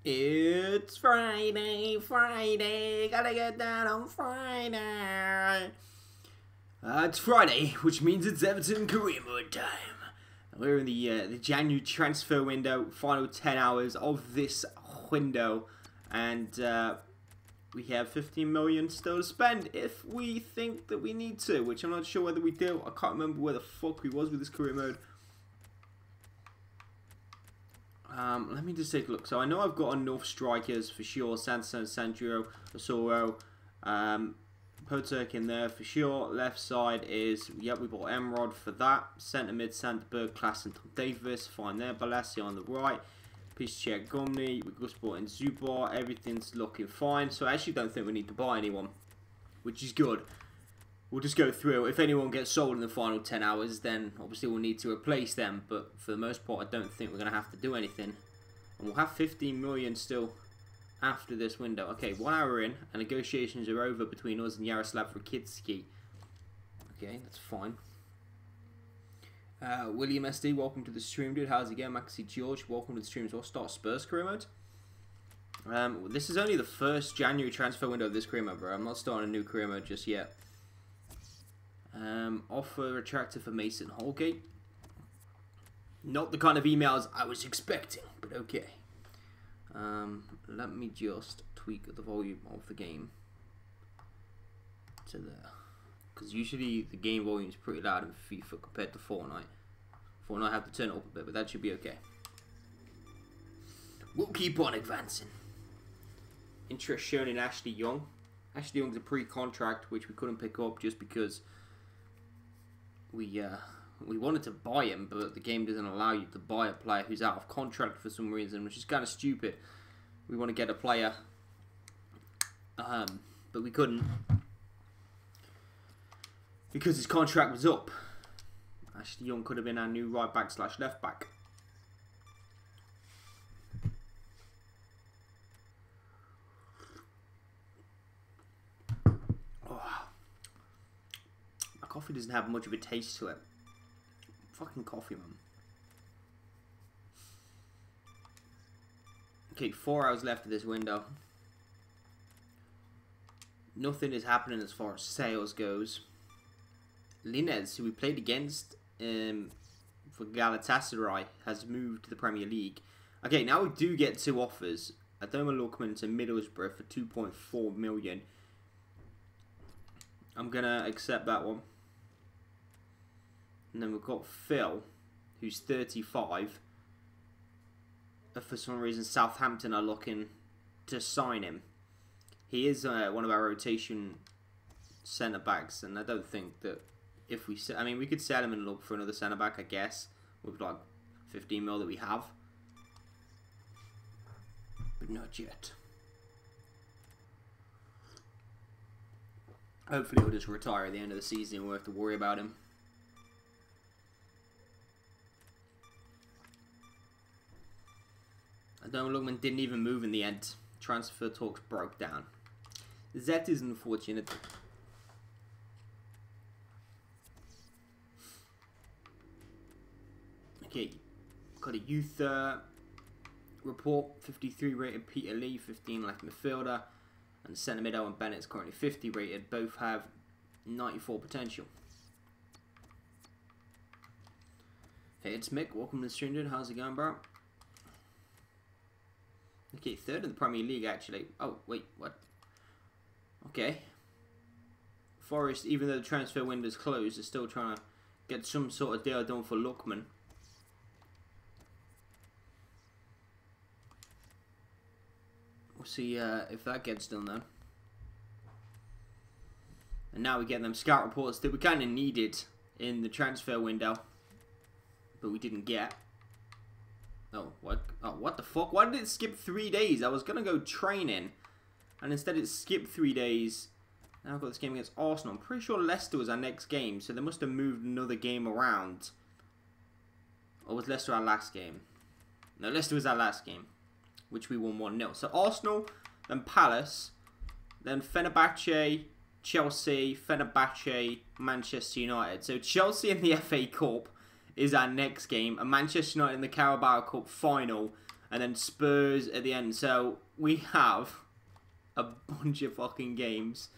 It's Friday, gotta get down on Friday. It's Friday, which means it's Everton career mode time. We're in the January transfer window, final 10 hours of this window, and we have 15 million still to spend if we think that we need to, which I'm not sure whether we do. I can't remember where the fuck we was with this career mode. Let me just take a look. So I know I've got enough strikers for sure. Sanson, Sandro, Osoro, Poturk in there for sure. Left side is, yep, we bought Emrod for that. Centre mid, Sandberg, Klaas and Davis. Fine there. Balassi on the right. Piszczek, Gomni. We've just bought in Zubar. Everything's looking fine. So I actually don't think we need to buy anyone, which is good. We'll just go through. If anyone gets sold in the final 10 hours, then obviously we'll need to replace them. But for the most part, I don't think we're going to have to do anything. And we'll have 15 million still after this window. Okay, 1 hour in, and negotiations are over between us and Yaroslav Rakitsky. Okay, that's fine. William SD, welcome to the stream, dude. How's it going? Maxi George, welcome to the stream as well. Start Spurs career mode. This is only the first January transfer window of this career mode, bro. I'm not starting a new career mode just yet. Offer attractive for Mason Holgate. Not the kind of emails I was expecting, but okay. Let me just tweak the volume of the game to there. Because usually the game volume is pretty loud in FIFA compared to Fortnite. Fortnite I have to turn it up a bit, but that should be okay. We'll keep on advancing. Interest shown in Ashley Young. Ashley Young's a pre-contract, which we couldn't pick up just because we wanted to buy him, but the game doesn't allow you to buy a player who's out of contract for some reason, which is kind of stupid. We want to get a player, but we couldn't because his contract was up. Ashley Young could have been our new right back / left back. Coffee doesn't have much of a taste to it. Fucking coffee, man. Okay, 4 hours left of this window. Nothing is happening as far as sales goes. Linez, who we played against for Galatasaray, has moved to the Premier League. Okay, now we do get 2 offers. Adoma Lookman to Middlesbrough for 2.4 million. I'm going to accept that one. And then we've got Phil, who's 35. For some reason, Southampton are looking to sign him. He is one of our rotation centre-backs, and I don't think that if we... I mean, we could sell him and look for another centre-back, I guess, with like 15 mil that we have. But not yet. Hopefully he'll just retire at the end of the season and we won't have to worry about him. Adoma Lookman didn't even move in the end. Transfer talks broke down. That is unfortunate. Okay, got a youth report. 53 rated Peter Lee, 15 left midfielder. And centre mid Owen Bennett's currently 50 rated. Both have 94 potential. Hey, it's Mick. Welcome to the stream, dude. How's it going, bro? Okay, 3rd in the Premier League, actually. Oh, wait, what? Okay. Forest, even though the transfer window's closed, is still trying to get some sort of deal done for Lookman. We'll see if that gets done, though. And now we get them scout reports that we kind of needed in the transfer window, but we didn't get. Oh, what? Oh, what the fuck? Why did it skip 3 days? I was going to go training, and instead it skipped 3 days. Now I've got this game against Arsenal. I'm pretty sure Leicester was our next game, so they must have moved another game around. Or was Leicester our last game? No, Leicester was our last game, which we won 1-0. So Arsenal, then Palace, then Fenerbahce, Chelsea, Fenerbahce, Manchester United. So Chelsea in the FA Cup is our next game, and Manchester United in the Carabao Cup final and then Spurs at the end. So we have a bunch of fucking games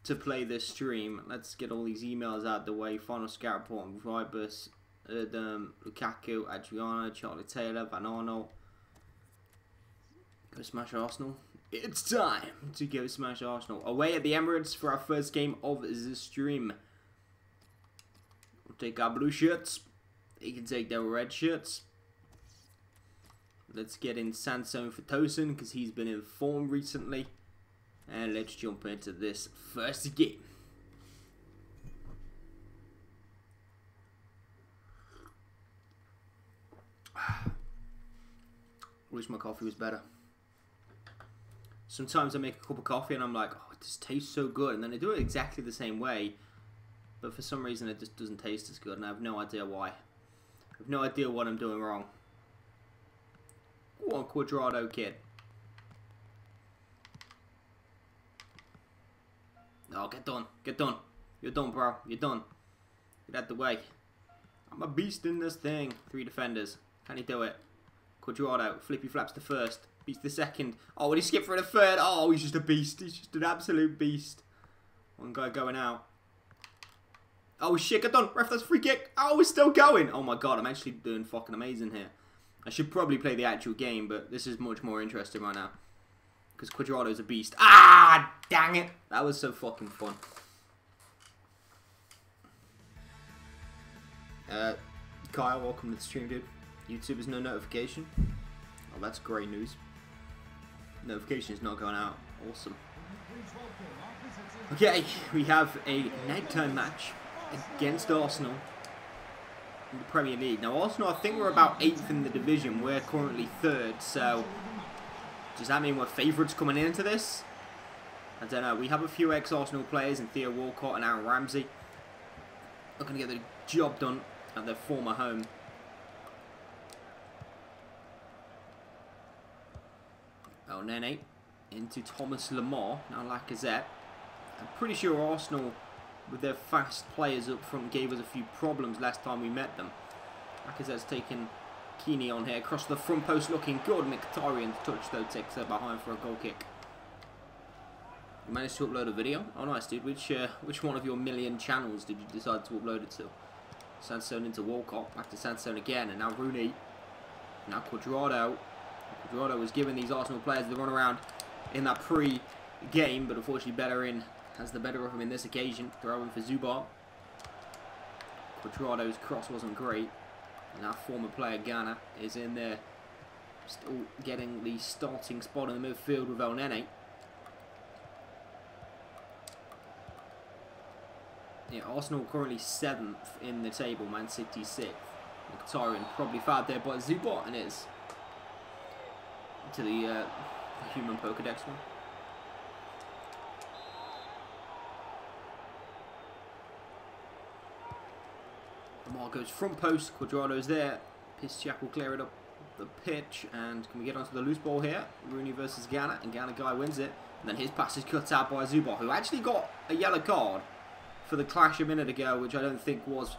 to play this stream. Let's get all these emails out of the way. Final scout report on Vibus, Lukaku, Adriano, Charlie Taylor, Van Arnold. Go smash Arsenal. It's time to go smash Arsenal. Away at the Emirates for our first game of the stream. We'll take our blue shirts. They can take their red shirts. Let's get in Sansone for Tosin because he's been in form recently. And let's jump into this first game. Wish my coffee was better. Sometimes I make a cup of coffee and I'm like, oh, it just tastes so good. And then I do it exactly the same way. But for some reason it just doesn't taste as good. And I have no idea why. I have no idea what I'm doing wrong. Go on, Quadrado kid. Oh, get done. Get done. You're done, bro. You're done. Get out the way. I'm a beast in this thing. 3 defenders. Can he do it? Quadrado. Flippy flaps the first. Beast the second. Oh, and he skipped for the third. Oh, he's just a beast. He's just an absolute beast. One guy going out. Oh, shit. Get done. Ref, that's free kick. Oh, we're still going. Oh, my God. I'm actually doing fucking amazing here. I should probably play the actual game, but this is much more interesting right now. Because Quadrado's a beast. Ah, dang it. That was so fucking fun. Kyle, welcome to the stream, dude. YouTube is no notification. Oh, that's great news. Notification is not going out. Awesome. Okay, we have a nighttime match against Arsenal in the Premier League. Now, Arsenal, I think we're about 8th in the division. We're currently 3rd, so does that mean we're favourites coming into this? I don't know. We have a few ex-Arsenal players in Theo Walcott and Aaron Ramsey. Not going to get the job done at their former home. Oh, Nene into Thomas Lemar. Now Lacazette. I'm pretty sure Arsenal, with their fast players up front, gave us a few problems last time we met them. Lacazette's taken Keeney on here. Across the front post looking good. Mkhitaryan's touch though takes her behind for a goal kick. You managed to upload a video? Oh nice dude. Which one of your million channels did you decide to upload it to? Sansone into Walcott. Back to Sansone again. And now Rooney. Now Quadrado. Quadrado was giving these Arsenal players the run around in that pre-game. But unfortunately Bellerin has the better of him in this occasion. Throwing for Zubar. Quadrado's cross wasn't great. And our former player Ghana is in there, still getting the starting spot in the midfield with El Nene. Yeah, Arsenal currently 7th in the table, Man City 6th. Mkhitaryan probably fouled there by Zubat, and it's to the human Pokedex one. Lamar goes front post, Quadrado's there. Piszczek will clear it up the pitch, and can we get onto the loose ball here? Rooney versus Ghana, and Ghana guy wins it. And then his pass is cut out by Zubar, who actually got a yellow card for the clash a minute ago, which I don't think was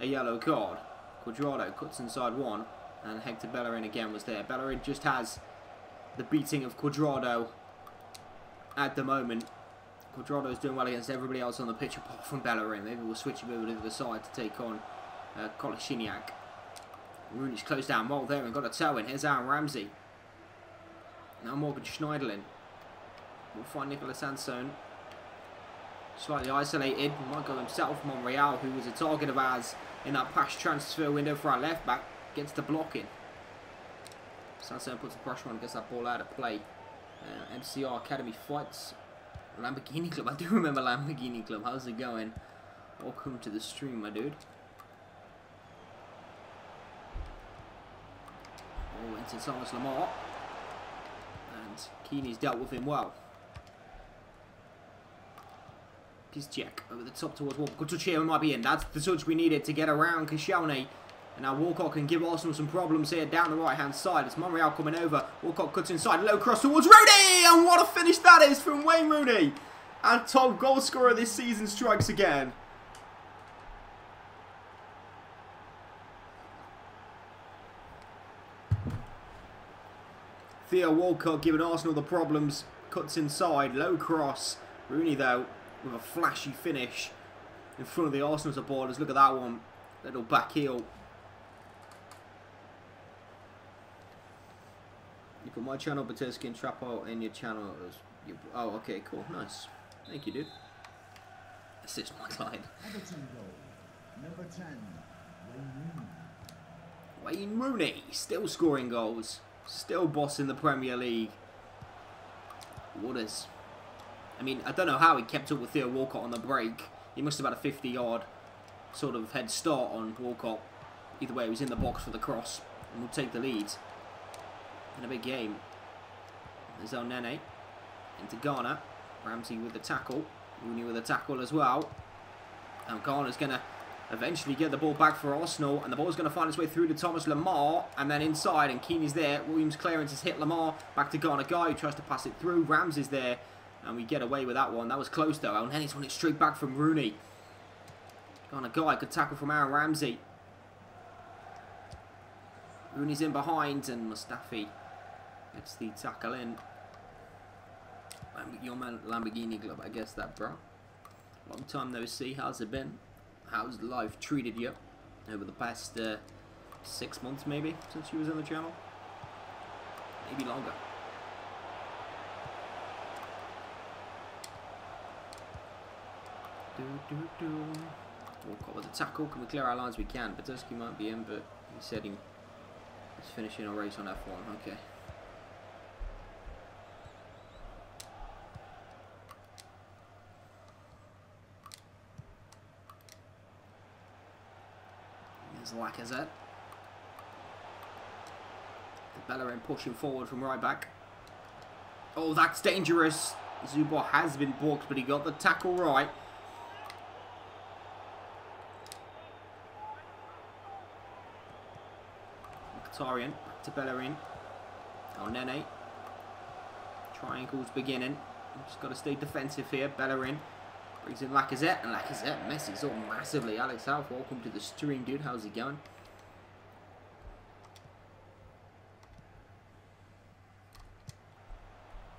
a yellow card. Quadrado cuts inside one, and Hector Bellerin again was there. Bellerin just has the beating of Quadrado at the moment. Quadrado's doing well against everybody else on the pitch apart from Bellerin. Maybe we'll switch him over to the side to take on Kolasinac. Rooney's closed down well there and got a toe in. Here's Aaron Ramsey. Now Morgan Schneiderlin. We'll find Nicolas Sansone. Slightly isolated. Might go himself. Monreal, who was a target of ours in that past transfer window for our left back, gets the blocking. Sansone puts the pressure on, gets that ball out of play. MCR Academy fights. Lamborghini Club. I do remember Lamborghini Club. How's it going? Welcome to the stream, my dude. Oh, into Thomas Lemar. And Keeney's dealt with him well. Piszczek over the top towards Walcott. Good touch here, might be in. That's the touch we needed to get around Koscielny. And now Walcott can give Arsenal some problems here down the right-hand side. It's Monreal coming over. Walcott cuts inside. Low cross towards Rooney! And what a finish that is from Wayne Rooney! Our top goal scorer this season strikes again. Theo Walcott giving Arsenal the problems. Cuts inside, low cross. Rooney though, with a flashy finish in front of the Arsenal supporters. Look at that one. Little back heel. You put my channel, Batersky and Trapo, in your channel. Oh, okay, cool. Nice. Thank you, dude. Assist my client. Everton goal. Number 10, Wayne Rooney. Still scoring goals. Still bossing the Premier League. Waters. I mean, I don't know how he kept up with Theo Walcott on the break. He must have had a 50-yard sort of head start on Walcott. Either way, he was in the box for the cross. And we'll take the lead in a big game. There's El Nene into Ghana. Ramsey with the tackle. Rooney with the tackle as well. And Ghana's going to eventually get the ball back for Arsenal. And the ball's going to find its way through to Thomas Lemar. And then inside, and Keane is there. Williams' clearance has hit Lemar. Back to Ghana Guy, who tries to pass it through. Rams is there. And we get away with that one. That was close though. El Nene's won it straight back from Rooney. Ghana Guy, good tackle from Aaron Ramsey. Rooney's in behind, and Mustafi gets the tackle in. Your man Lamborghini Club, I guess that, bro. Long time no see. How's it been? How's life treated you over the past 6 months, maybe, since you was on the channel? Maybe longer. Walcott with a tackle. Can we clear our lines? We can. Batersky might be in, but he said he's finishing a race on F1. Okay. Lacazette. The Bellerin pushing forward from right back. Oh, that's dangerous. Zuboff has been balked, but he got the tackle right. Mkhitaryan back to Bellerin. Oh, Nene. Triangle's beginning. Just got to stay defensive here. Bellerin. Brings in Lacazette, and Lacazette messes up massively. Alex South, welcome to the stream, dude. How's it going?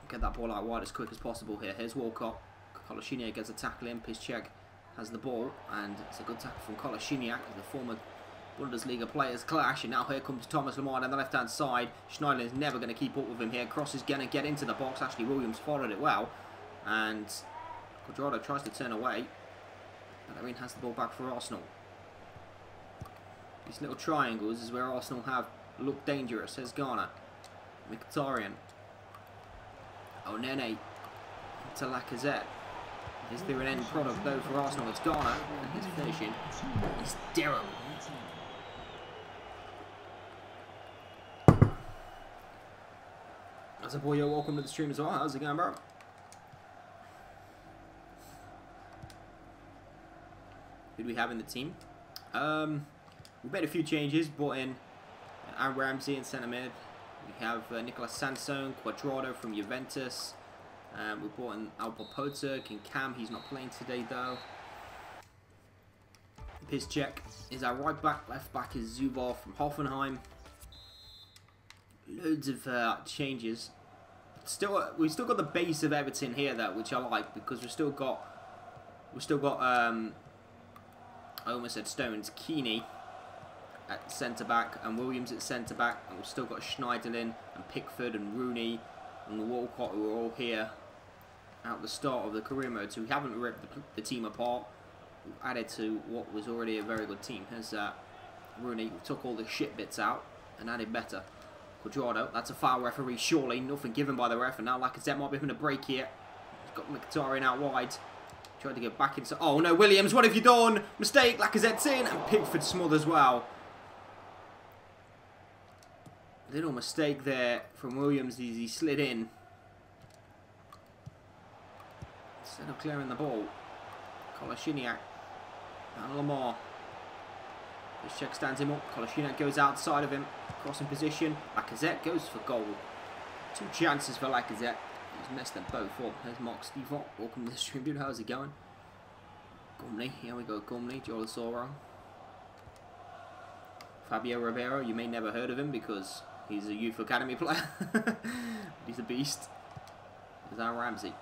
Get that ball out wide as quick as possible here. Here's Walcott. Kolasinac gets a tackle in. Piszczek has the ball, and it's a good tackle from Kolasinac, the former Bundesliga players clash. And now here comes Thomas Lemar on the left-hand side. Schneiderlin is never going to keep up with him here. Cross is going to get into the box. Ashley Williams followed it well, and Quadrado tries to turn away. Bellerin has the ball back for Arsenal. These little triangles is where Arsenal have looked dangerous. Here's Ghana. Mkhitaryan. Oh, Nene. To Lacazette. Is there an end product though for Arsenal? It's Ghana. And he's finishing. It's Derham. That's a boy, you're welcome to the stream as well. How's it going, bro? Who do we have in the team? We've made a few changes. Brought in Aaron Ramsey in centre mid. We have Nicolas Sansone, Quadrado from Juventus. We brought in Albert Potek and Cam. He's not playing today though. Piszczek is our right back. Left back is Zuboff from Hoffenheim. Loads of changes. We've still got the base of Everton here though, which I like because we've still got I almost said Stones, Keane at centre back and Williams at centre back, and we've still got Schneiderlin and Pickford and Rooney and Walcott, who are all here at the start of the career mode. So we haven't ripped the team apart. We've added to what was already a very good team. Here's Rooney. We took all the shit bits out and added better. Quadrado, that's a foul, referee, surely. Nothing given by the ref, and now Lacazette might be having a break here. He's got Mkhitaryan out wide. Tried to get back into... Oh no, Williams, what have you done? Mistake, Lacazette's in, and Pickford smothers well. Little mistake there from Williams as he slid in. Instead of clearing the ball. Kolasinac and Lemar. Piszczek stands him up. Kolasinac goes outside of him. Crossing position. Lacazette goes for goal. 2 chances for Lacazette. He's messed them both up. There's Mark Stevot. Welcome to the stream, dude. How's it going? Gumley. Here we go. Gumley. Joel Fabio Ribeiro. You may never heard of him because He's a youth academy player. He's a beast. There's our Ramsey.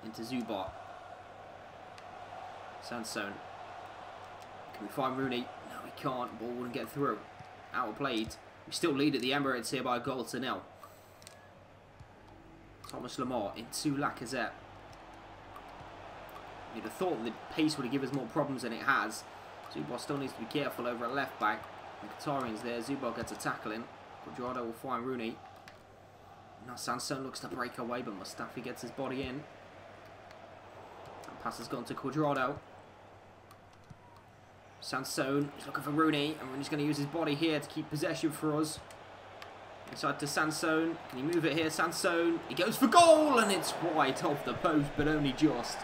Into Zubar. Sansone. Can we find Rooney? No, we can't. Ball wouldn't get through. Outplayed. We still lead at the Emirates here by a goal to nil. Thomas Lemar into Lacazette. You'd have thought the pace would have given us more problems than it has. Zubar still needs to be careful over at left back. Mkhitaryan's there. Zubar gets a tackle in. Cuadrado will find Rooney. Now Sansone looks to break away, but Mustafi gets his body in. That pass has gone to Cuadrado. Sansone is looking for Rooney, and Rooney's going to use his body here to keep possession for us. Inside to Sansone. Can he move it here? Sansone. He goes for goal, and it's wide off the post, but only just.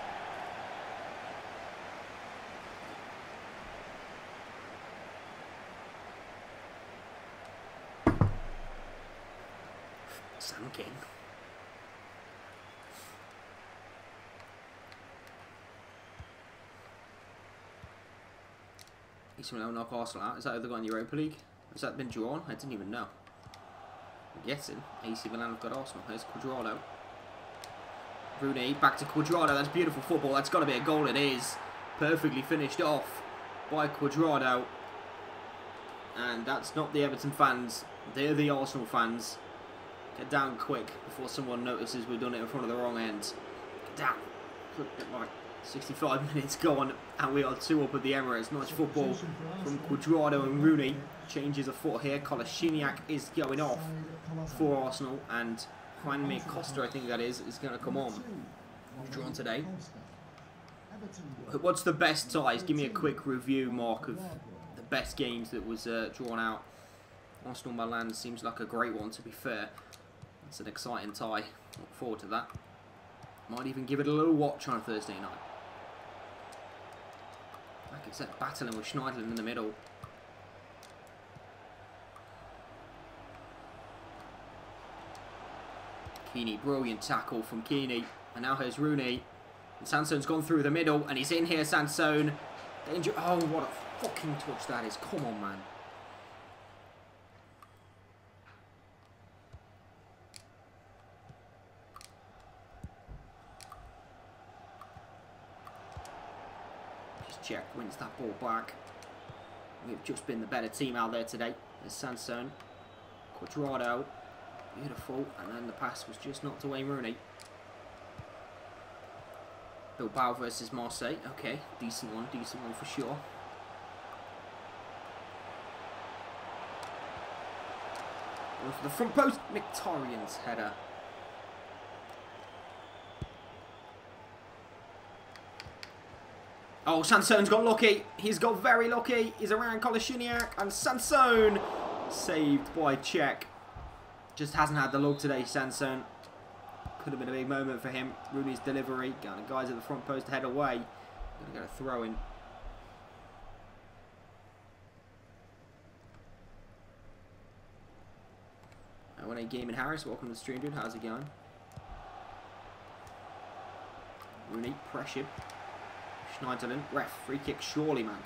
Sam King. AC Milan knock Arsenal out. Is that either got in the Europa League? Has that been drawn? I didn't even know. I'm guessing AC Milan have got Arsenal. Here's Cuadrado. Rooney back to Cuadrado. That's beautiful football. That's got to be a goal. It is. Perfectly finished off by Cuadrado. And that's not the Everton fans. They're the Arsenal fans. Get down quick before someone notices we've done it in front of the wrong end. Get down. Right. 65 minutes gone, and we are 2 up at the Emirates. Nice football from Cuadrado and Rooney. Changes afoot here. Kolasinac is going off for Arsenal, and Juanmi Costa, I think that is going to come on. Drawn today. What's the best ties? Give me a quick review, Mark, of the best games that was drawn out. Arsenal Milan seems like a great one, to be fair. It's an exciting tie. Look forward to that. Might even give it a little watch on a Thursday night. Like I said, battling with Schneiderlin in the middle. Keane, brilliant tackle from Keane. And now here's Rooney. And Sansone's gone through the middle, and he's in here, Sansone. Danger. Oh, what a fucking touch that is. Come on, man. Check wins that ball back. We've just been the better team out there today. There's Sansone. Cuadrado. Beautiful. And then the pass was just knocked away Rooney. Bilbao versus Marseille. Okay, decent one for sure. Going for the front post. Mkhitaryan's header. Oh, Sansone's got lucky. He's got very lucky. He's around Kolasinac, and Sansone saved by Czech. Just hasn't had the luck today, Sansone. Could have been a big moment for him. Rooney's delivery. Got the guys at the front post to head away. Gonna get a throw in. I won a game in Harris. Welcome to the stream, dude. How's it going? Rooney, pressure. Schneiderlin, ref, free kick surely, man.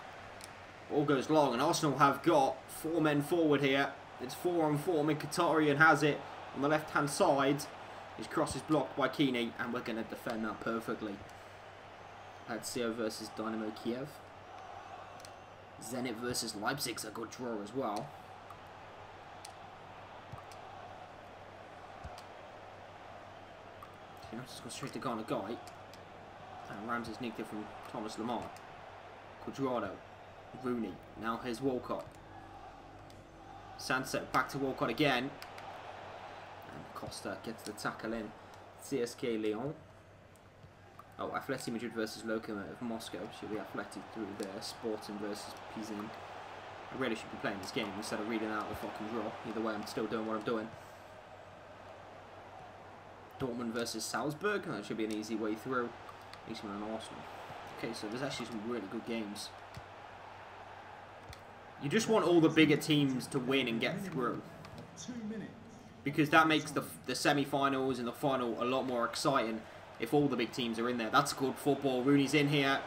Ball goes long, and Arsenal have got 4 men forward here. It's 4 on 4. Mkhitaryan has it on the left-hand side. His cross is blocked by Keane, and we're going to defend that perfectly. Lazio versus Dynamo Kiev. Zenit versus Leipzig's a good draw as well. You know, just go straight to Ghana Guy. And Ramsey's nicked it from Thomas Lemar. Cuadrado. Rooney. Now here's Walcott. Sunset back to Walcott again. And Costa gets the tackle in. CSK Lyon. Oh, Athletic Madrid versus Lokomotiv Moscow. Should be Athletic through there. Sporting versus Pizan. I really should be playing this game instead of reading out the fucking draw. Either way, I'm still doing what I'm doing. Dortmund versus Salzburg. That should be an easy way through. AC Milan and Arsenal. Okay, so there's actually some really good games. You just want all the bigger teams to win and get through. Because that makes the semi-finals and the final a lot more exciting if all the big teams are in there. That's good football. Rooney's in here.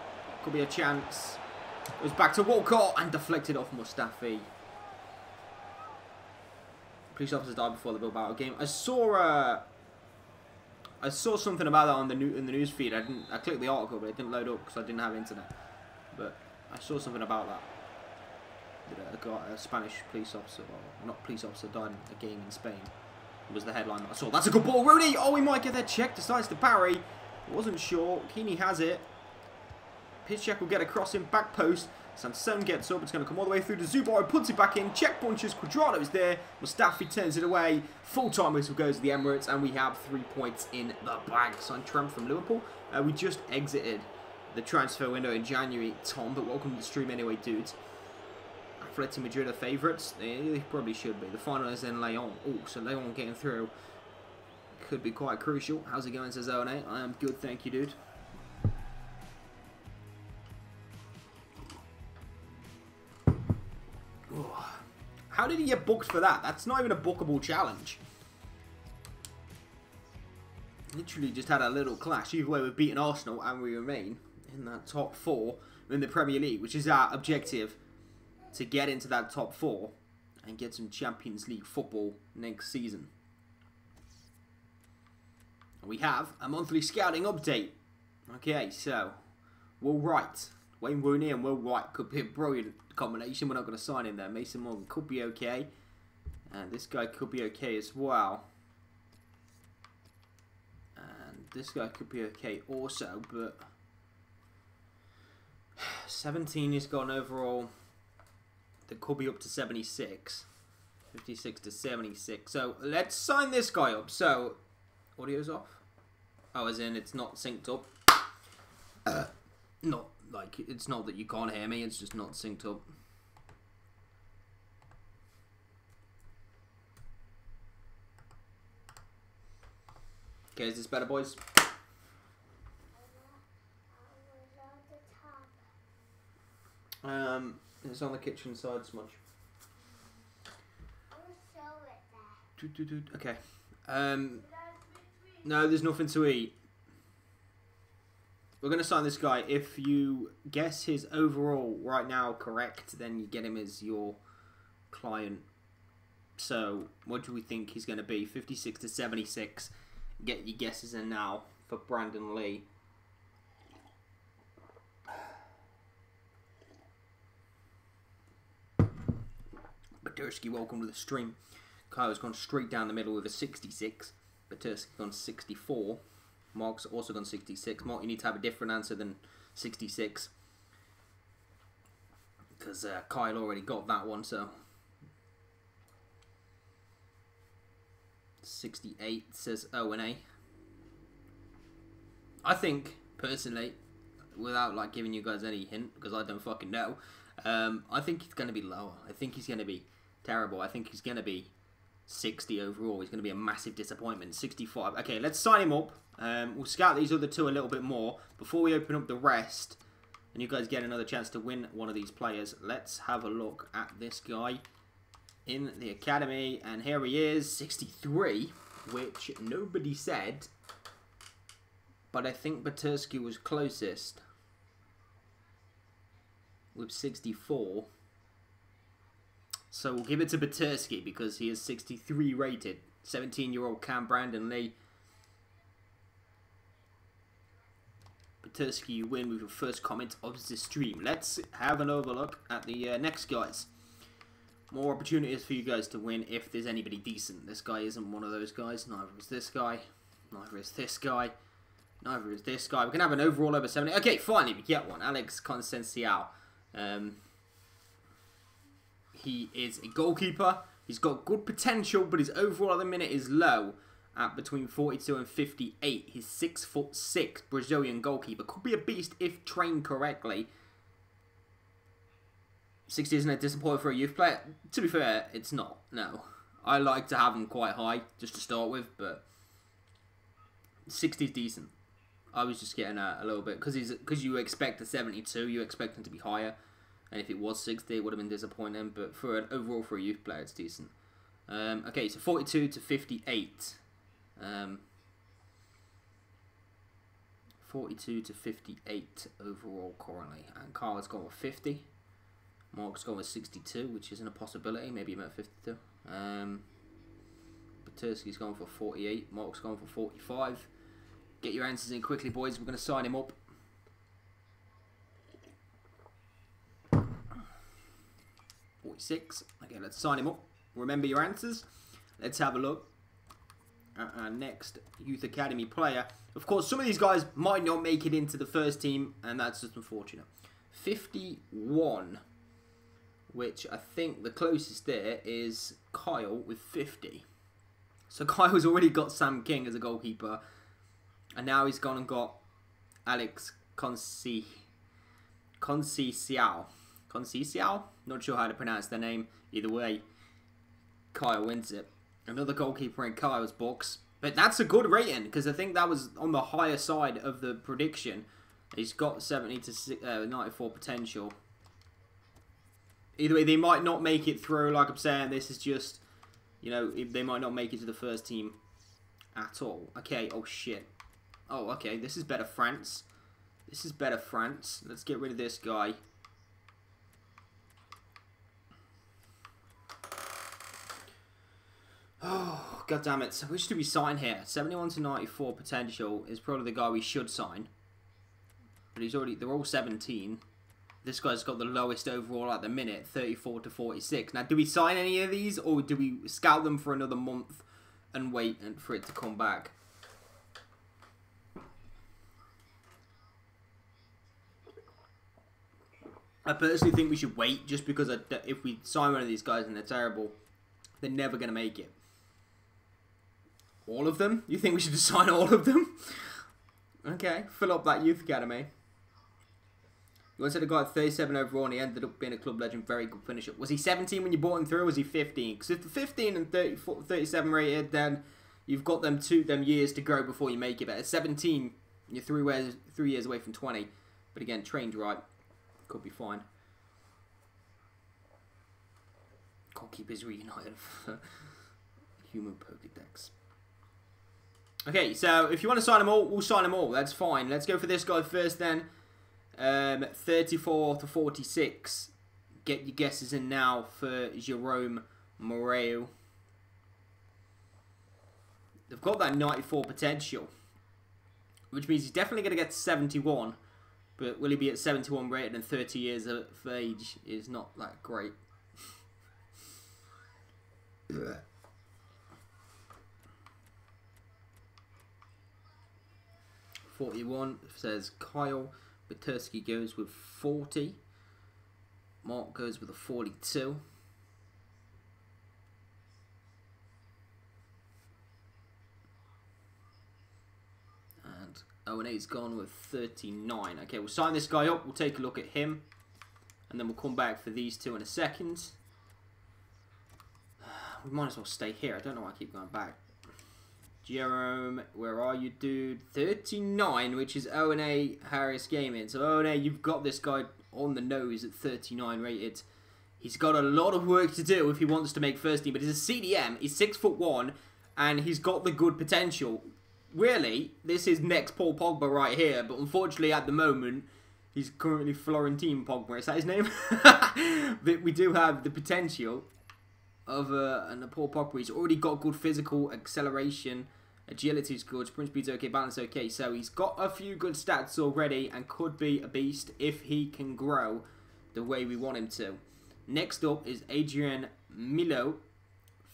Could be a chance. Goes back to Walcott and deflected off Mustafi. Police officers died before the Bilbao game. I saw something about that on in the news feed. I clicked the article, but it didn't load up because I didn't have internet. But I saw something about that. A Spanish police officer, or not police officer, died in a game in Spain. Was the headline that I saw. That's a good ball, Rooney. Oh, he might get that check. Decides to parry. Wasn't sure. Keeney has it. Pitch check will get across him. Back post. Sanson gets up. It's going to come all the way through to Zubar. Puts it back in. Check punches. Quadrado's there. Mustafi turns it away. Full-time whistle goes to the Emirates. And we have 3 points in the bag. Son Trump from Liverpool. We just exited the transfer window in January, Tom. But welcome to the stream anyway, dudes. Athletic Madrid are favourites. They probably should be. The final is in Lyon. Oh, so Lyon getting through could be quite crucial. How's it going, says Zone? I am good, thank you, dude. Oh. How did he get booked for that? That's not even a bookable challenge. Literally just had a little clash. Either way, we've beaten Arsenal and we remain in that top 4 in the Premier League, which is our objective, to get into that top 4 and get some Champions League football next season. We have a monthly scouting update. Okay, so Will Wright, Wayne Rooney and Will Wright could be a brilliant combination. We're not going to sign him there. Mason Morgan could be okay, and this guy could be okay as well. And this guy could be okay also, but 17 is gone overall. That could be up to 76. 56 to 76. So let's sign this guy up. So audio's off. Oh, as in it's not synced up. Not like it's not that you can't hear me. It's just not synced up. Okay, is this better, boys? It's on the kitchen side, Smudge. Okay. No, there's nothing to eat. We're going to sign this guy. If you guess his overall right now correct, then you get him as your client. So, what do we think he's going to be? 56 to 76. Get your guesses in now for Brandon Lee. Batursky, welcome to the stream. Kyle's gone straight down the middle with a 66. Batursky gone 64. Mark's also gone 66. Mark, you need to have a different answer than 66. Because Kyle already got that one, so. 68 says O&A. I think, personally, without like giving you guys any hint, because I don't fucking know, I think he's going to be lower. I think he's going to be terrible. I think he's going to be 60 overall. He's going to be a massive disappointment. 65. Okay, let's sign him up. We'll scout these other two a little bit more before we open up the rest, and you guys get another chance to win one of these players. Let's have a look at this guy in the academy, and here he is, 63, which nobody said, but I think Batursky was closest with 64. So we'll give it to Batursky because he is 63 rated. 17-year-old Cam Brandon Lee. Batursky, you win with your first comment of the stream. Let's have an overlook at the next guys. More opportunities for you guys to win if there's anybody decent. This guy isn't one of those guys. Neither is this guy. Neither is this guy. Neither is this guy. We can have an overall over 70. Okay, finally we get one. Alex Concenciao. He is a goalkeeper. He's got good potential, but his overall at the minute is low at between 42 and 58. He's 6'6", Brazilian goalkeeper. Could be a beast if trained correctly. 60 isn't a disappointment for a youth player. To be fair, it's not. No. I like to have him quite high, just to start with, but 60 is decent. I was just getting a little bit, because you expect a 72, you expect him to be higher. And if it was 60, it would have been disappointing. But for an overall for a youth player, it's decent. Okay, so 42 to 58. 42 to 58 overall currently. And Carl's gone with 50. Mark's gone with 62, which isn't a possibility. Maybe about 52. Peterski's gone for 48. Mark's gone for 45. Get your answers in quickly, boys. We're going to sign him up. $46. Okay, let's sign him up. Remember your answers. Let's have a look at our next Youth Academy player. Of course, some of these guys might not make it into the first team, and that's just unfortunate. 51, which I think the closest there is Kyle with 50. So Kyle's already got Sam King as a goalkeeper, and now he's gone and got Alex Conceição. Not sure how to pronounce their name. Either way, Kyle wins it. Another goalkeeper in Kyle's books. But that's a good rating, because I think that was on the higher side of the prediction. He's got 70 to 94 potential. Either way, they might not make it through. Like I'm saying, this is just, you know, they might not make it to the first team at all. Okay, oh shit. Oh, okay, this is better France. This is better France. Let's get rid of this guy. Oh, god damn it. So which do we sign here? 71 to 94 potential is probably the guy we should sign. But he's already, they're all 17. This guy's got the lowest overall at the minute, 34 to 46. Now, do we sign any of these, or do we scout them for another month and wait for it to come back? I personally think we should wait, just because if we sign one of these guys and they're terrible, they're never going to make it. All of them? You think we should just sign all of them? Okay, fill up that youth academy. You once had a guy at 37 overall and he ended up being a club legend. Very good finisher. Was he 17 when you bought him through, or was he 15? Because if the 15 and 37 rated, then you've got them years to grow before you make it. But at 17, you're 3 years away from 20. But again, trained right. Could be fine. Goalkeepers reunited. Human Pokédex. Okay, so if you want to sign them all, we'll sign them all. That's fine. Let's go for this guy first then. 34 to 46. Get your guesses in now for Jerome Moreo. They've got that 94 potential, which means he's definitely going to get to 71. But will he be at 71 rated and 30 years of age is not that great. 41 says Kyle. Peterski goes with 40. Mark goes with a 42. And O&A's gone with 39. Okay, we'll sign this guy up. We'll take a look at him. And then we'll come back for these two in a second. We might as well stay here. I don't know why I keep going back. Jerome, where are you, dude? 39, which is O&A Harris Gaming. So O&A, you've got this guy on the nose at 39 rated. He's got a lot of work to do if he wants to make first team, but he's a CDM. He's 6'1", and he's got the good potential. Really, this is next Paul Pogba right here, but unfortunately at the moment, he's currently Florentine Pogba. Is that his name? But we do have the potential of and Paul Pogba. He's already got good physical acceleration, agility is good, sprint speed's okay, balance okay. So he's got a few good stats already and could be a beast if he can grow the way we want him to. Next up is Adrian Milo,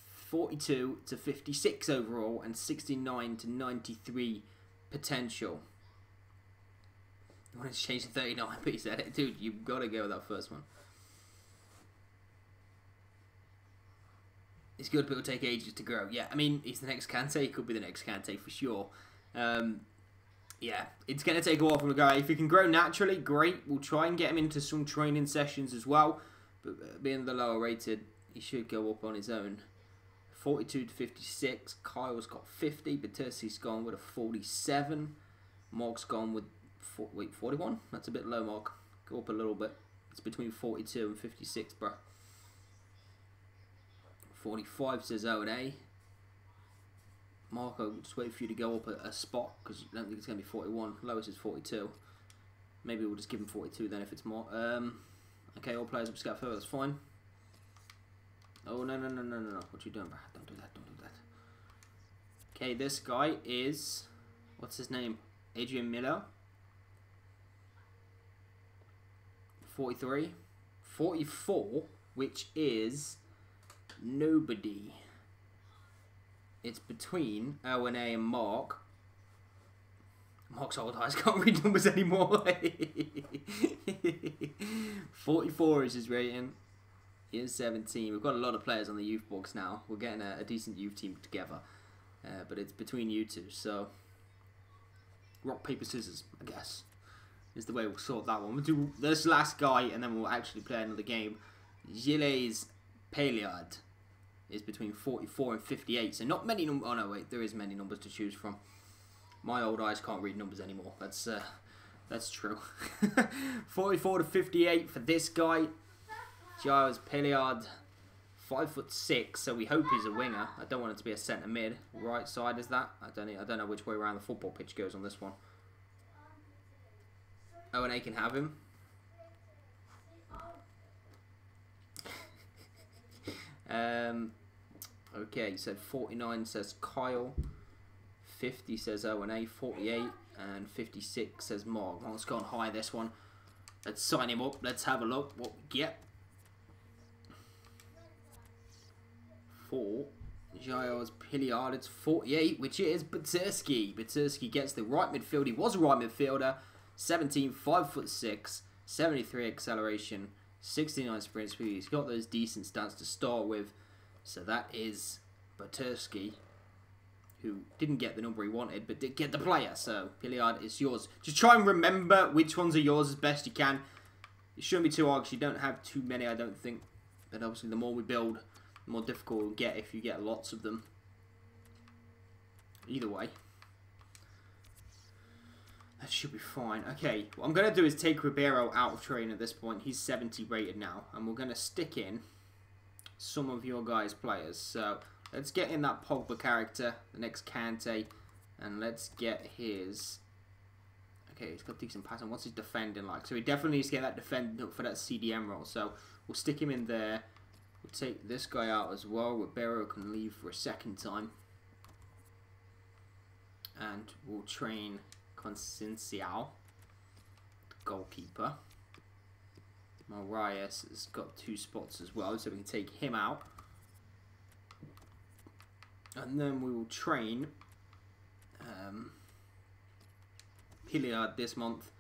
42 to 56 overall and 69 to 93 potential. I wanted to change to 39, but he said it. Dude, you've got to go with that first one. It's good, but it'll take ages to grow. Yeah, I mean, he's the next Kante. He could be the next Kante for sure. Yeah, it's going to take a while from the guy. If he can grow naturally, great. We'll try and get him into some training sessions as well. But being the lower rated, he should go up on his own. 42 to 56. Kyle's got 50. Petersi's gone with a 47. Mark's gone with 41? That's a bit low, Mark. Go up a little bit. It's between 42 and 56, bro. 45 says O&A. Mark, I'll just wait for you to go up a spot, because I don't think it's going to be 41. Lowest is 42. Maybe we'll just give him 42 then if it's more. Okay, all players up scout further, that's fine. Oh, no. What are you doing, bro? Don't do that, don't do that. Okay, this guy is... What's his name? Adrian Miller. 43. 44, which is nobody. It's between Owen A and Mark. Mark's old eyes can't read numbers anymore. 44 is his rating. He is 17. We've got a lot of players on the youth box now. We're getting a decent youth team together. But it's between you two, so... Rock, paper, scissors, I guess, is the way we'll sort that one. We'll do this last guy, and then we'll actually play another game. Gilles Paliard is between 44 and 58. So not many numbers. Oh no, wait, there is many numbers to choose from. My old eyes can't read numbers anymore. That's true. 44 to 58 for this guy. Gilles Paliard, 5'6", so we hope he's a winger. I don't want it to be a centre mid. Right side is that? I don't know which way around the football pitch goes on this one. Owen A can have him. Okay, so 49 says Kyle. 50 says Owen A. 48 and 56 says Mark. Mark's gone high this one. Let's sign him up. Let's have a look what we get. For Gilles Paliard, it's 48, which is Baturski. Baturski gets the right midfield. He was a right midfielder. 17, 5'6", 73 acceleration, 69 sprint speed. He's got those decent stats to start with. So that is Baturski, who didn't get the number he wanted, but did get the player. So Paliard is yours. Just try and remember which ones are yours as best you can. It shouldn't be too hard because you don't have too many, I don't think. But obviously the more we build, the more difficult it will get if you get lots of them. Either way. That should be fine. Okay, what I'm going to do is take Ribeiro out of training at this point. He's 70 rated now. And we're going to stick in some of your guys' players. So, let's get in that Pogba character, the next Kante. And let's get his... Okay, he's got decent passing. What's his defending like? So he definitely needs to get that defending up for that CDM role. So, we'll stick him in there. We'll take this guy out as well. Ribeiro can leave for a second time. And we'll train Conceição, the goalkeeper. Marias has got 2 spots as well, so we can take him out. And then we will train Hilliard this month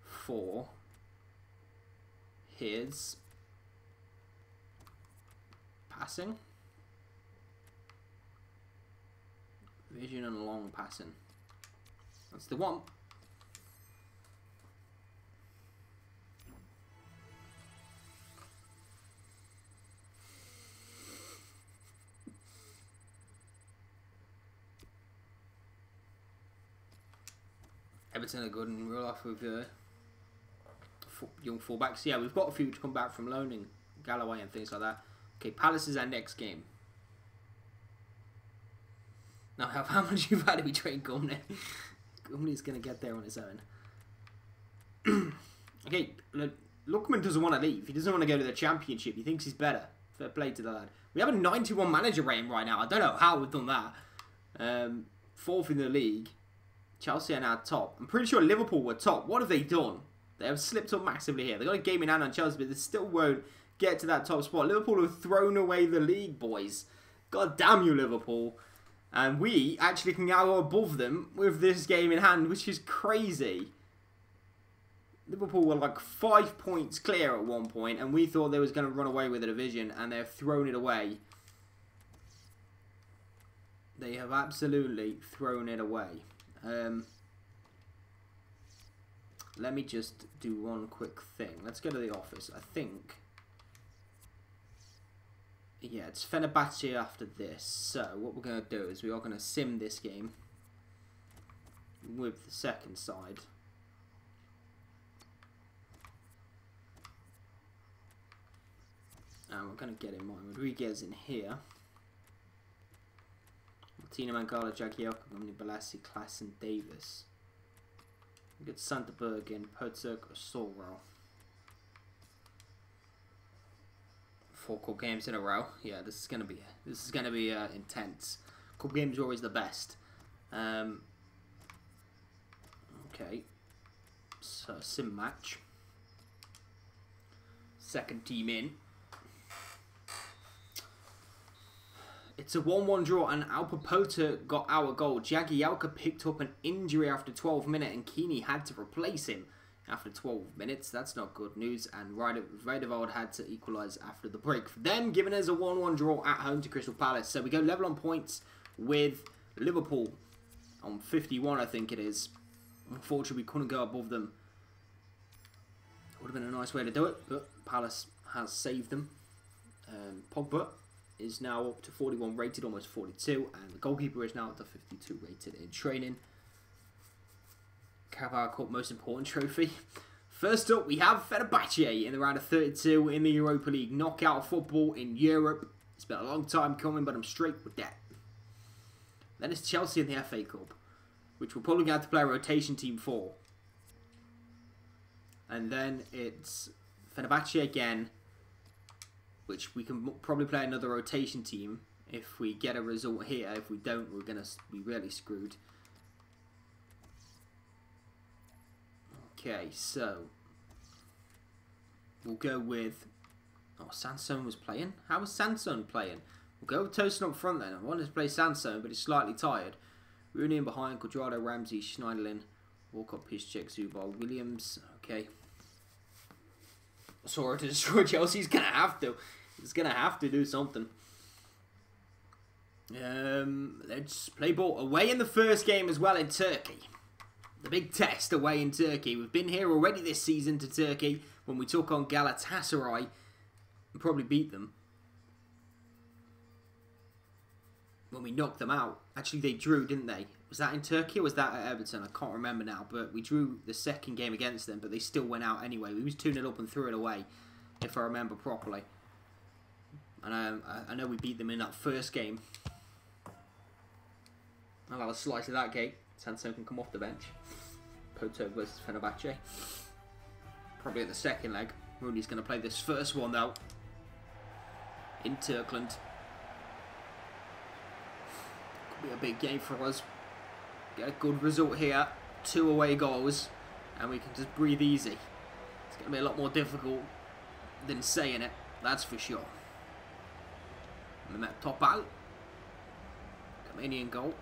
for his passing, vision and long passing. That's the one. Everton are good in real life with young fullbacks. Yeah, we've got a few to come back from loaning, Galloway and things like that. Okay, Palace is our next game. Now, how much you've had to be trained Gumney? Gumney's going to get there on his own. Okay, Lookman doesn't want to leave. He doesn't want to go to the Championship. He thinks he's better. Fair play to the lad. We have a 91 manager rating right now. I don't know how we've done that. 4th in the league. Chelsea are now top. I'm pretty sure Liverpool were top. What have they done? They have slipped up massively here. They've got a game in hand on Chelsea, but they still won't get to that top spot. Liverpool have thrown away the league, boys. God damn you, Liverpool. And we actually can now go above them with this game in hand, which is crazy. Liverpool were like 5 points clear at one point, and we thought they was going to run away with the division, and they've thrown it away. They have absolutely thrown it away. Let me just do one quick thing. Let's go to the office. I think... Yeah, it's Fenerbahce after this. So, what we're going to do is we are going to sim this game with the second side. And we're going to get in mind Rodriguez in here. Martina Mangala, Jagielka, Balassi, Klaas and Davis. We get Santaberg in, Potzerk or Sorrel. 4 core games in a row. Yeah, this is gonna be intense. Cup games are always the best. Okay. So, sim match. Second team in. It's a 1-1 draw and Alpapota got our goal. Jagielka picked up an injury after 12 minutes and Keeney had to replace him after 12 minutes. That's not good news. And Radevold had to equalise after the break for them, giving us a 1-1 draw at home to Crystal Palace. So we go level on points with Liverpool on 51, I think it is. Unfortunately, we couldn't go above them. Would have been a nice way to do it, but Palace has saved them. Pogba is now up to 41 rated, almost 42, and the goalkeeper is now up to 52 rated in training. Carabao Cup most important trophy. First up, we have Fenerbahce in the round of 32 in the Europa League knockout football in Europe. It's been a long time coming, but I'm straight with that. Then it's Chelsea in the FA Cup, which we're probably going to have to play a rotation team for. And then it's Fenerbahce again, which we can probably play another rotation team if we get a result here. If we don't, we're going to be really screwed. Okay, so we'll go with... Oh, Sanson was playing? How was Sanson playing? We'll go with Tosin up front then. I wanted to play Sanson, but he's slightly tired. Rooney in behind, Cuadrado, Ramsey, Schneiderlin, Walcott, Piszczek, Zubar, Williams. Okay. Sorry to destroy Chelsea. He's going to have to. He's going to have to do something. Let's play ball away in the first game as well in Turkey. The big test away in Turkey. We've been here already this season to Turkey when we took on Galatasaray and probably beat them. When we knocked them out. Actually, they drew, didn't they? Was that in Turkey or was that at Everton? I can't remember now. But we drew the second game against them, but they still went out anyway. We was 2-0 up and threw it away, if I remember properly. And I know we beat them in that first game. I'll have a slice of that cake. Sanson can come off the bench. Poto versus Fenerbahce. Probably at the second leg. Rooney's going to play this first one, though. In Turkland. Could be a big game for us. Get a good result here. 2 away goals. And we can just breathe easy. It's going to be a lot more difficult than saying it. That's for sure. Mehmet Topal. Romanian goal.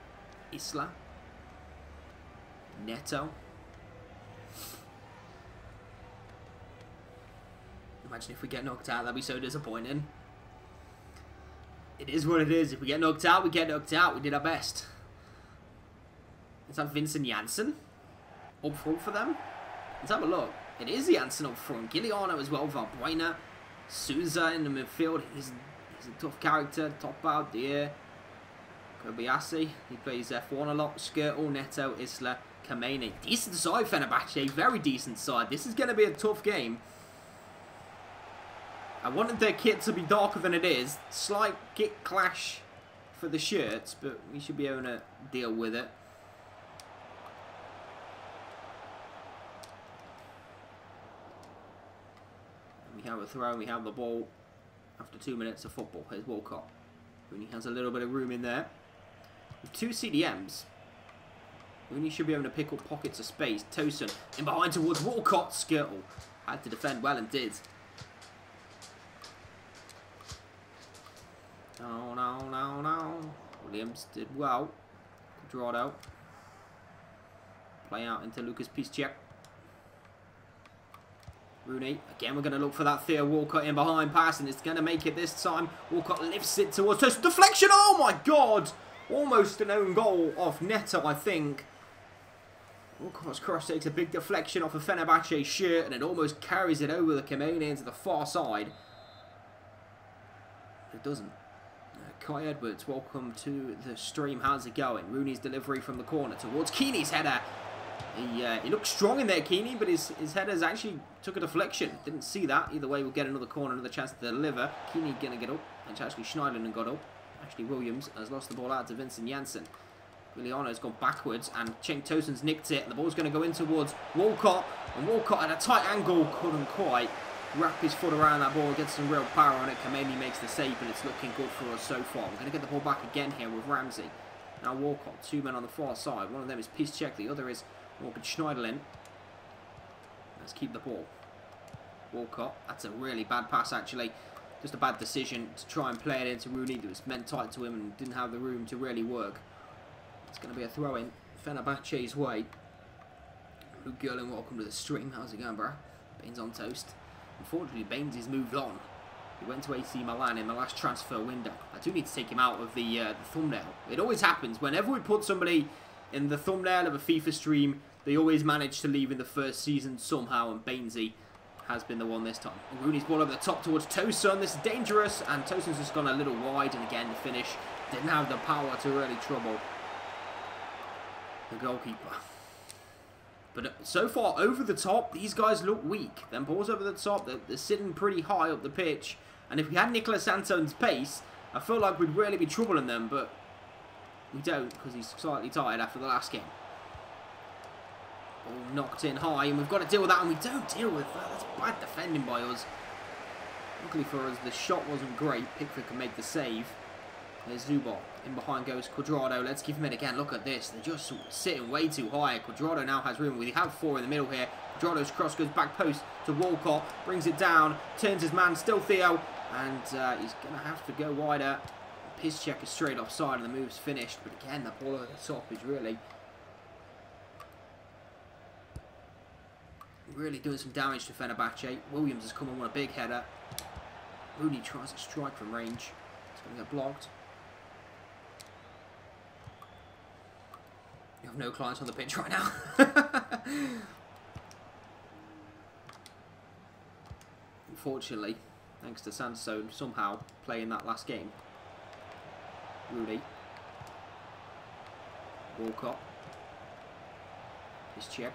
Isla. Neto. Imagine if we get knocked out, that'd be so disappointing. It is what it is. If we get knocked out, we get knocked out. We did our best. Is that Vincent Janssen up front for them? Let's have a look. It is Janssen up front. Giuliano as well. Valbuena. Souza in the midfield. He's a tough character. Top out there. Kobayashi. He plays F1 a lot. Skirtle, Neto, Isla, Kameni. Decent side, Fenerbahce. Very decent side. This is going to be a tough game. I wanted their kit to be darker than it is. Slight kit clash for the shirts, but we should be able to deal with it. We have a throw, we have the ball after 2 minutes of football. Here's Walcott. Rooney has a little bit of room in there. With 2 CDMs, Rooney should be able to pick up pockets of space. Tosin in behind towards Walcott. Skirtle had to defend well and did. No, no, no, no. Williams did well. Draw it out. Play out into Lucas Piszczek. Rooney. Again, we're going to look for that Theo Walcott in behind pass, and it's going to make it this time. Walcott lifts it towards Tosin. Deflection! Oh my God! Almost an own goal off Neto, I think. Walcott's cross takes a big deflection off a Fenerbahce shirt, and it almost carries it over the Kameni into the far side. It doesn't. Kai Edwards, welcome to the stream. How's it going? Rooney's delivery from the corner towards Keeney's header. He looked strong in there, Keeney, but his headers actually took a deflection. Didn't see that. Either way, we'll get another corner, another chance to deliver. Keeney going to get up. And actually Schneiderlin got up. Actually, Williams has lost the ball out to Vincent Janssen. Giuliano's gone backwards, and Cenk Tosun's nicked it. And the ball's going to go in towards Walcott. And Walcott at a tight angle couldn't quite wrap his foot around that ball, get some real power on it. Kameni makes the save, and it's looking good for us so far. We're going to get the ball back again here with Ramsey. Now Walcott, 2 men on the far side. One of them is Piszczek, the other is Morgan Schneiderlin. Let's keep the ball. Walcott, that's a really bad pass actually. Just a bad decision to try and play it into Rooney that was meant tight to him and didn't have the room to really work. It's going to be a throw-in Fenerbahce's way. Luke Gurlin, welcome to the stream. How's it going, bro? Baines on toast. Unfortunately, Baines has moved on. He went to AC Milan in the last transfer window. I do need to take him out of the thumbnail. It always happens. Whenever we put somebody in the thumbnail of a FIFA stream, they always manage to leave in the first season somehow, and Bainesy has been the one this time. Rooney's ball over the top towards Tosun. This is dangerous, and Tosun's just gone a little wide, and again, the finish didn't have the power to really trouble the goalkeeper. But so far, over the top, these guys look weak. Then balls over the top, they're sitting pretty high up the pitch. And if we had Nicolas Antone's pace, I feel like we'd really be troubling them, but we don't, because he's slightly tired after the last game. Ball knocked in high, and we've got to deal with that, and we don't deal with that. That's bad defending by us. Luckily for us, the shot wasn't great. Pickford can make the save. There's Zubar. In behind goes Cuadrado. Let's give him it again. Look at this. They're just sitting way too high. Cuadrado now has room. We have 4 in the middle here. Cuadrado's cross goes back post to Walcott. Brings it down. Turns his man. Still Theo. And he's going to have to go wider. Piszczek is straight offside and the move's finished. But again, the ball over the top is really doing some damage to Fenerbahce. Williams has come on a big header. Rooney tries to strike from range. It's going to get blocked. You have no clients on the pitch right now. Unfortunately, thanks to Sansone somehow playing that last game. Rooney. Walcott. Piszczek.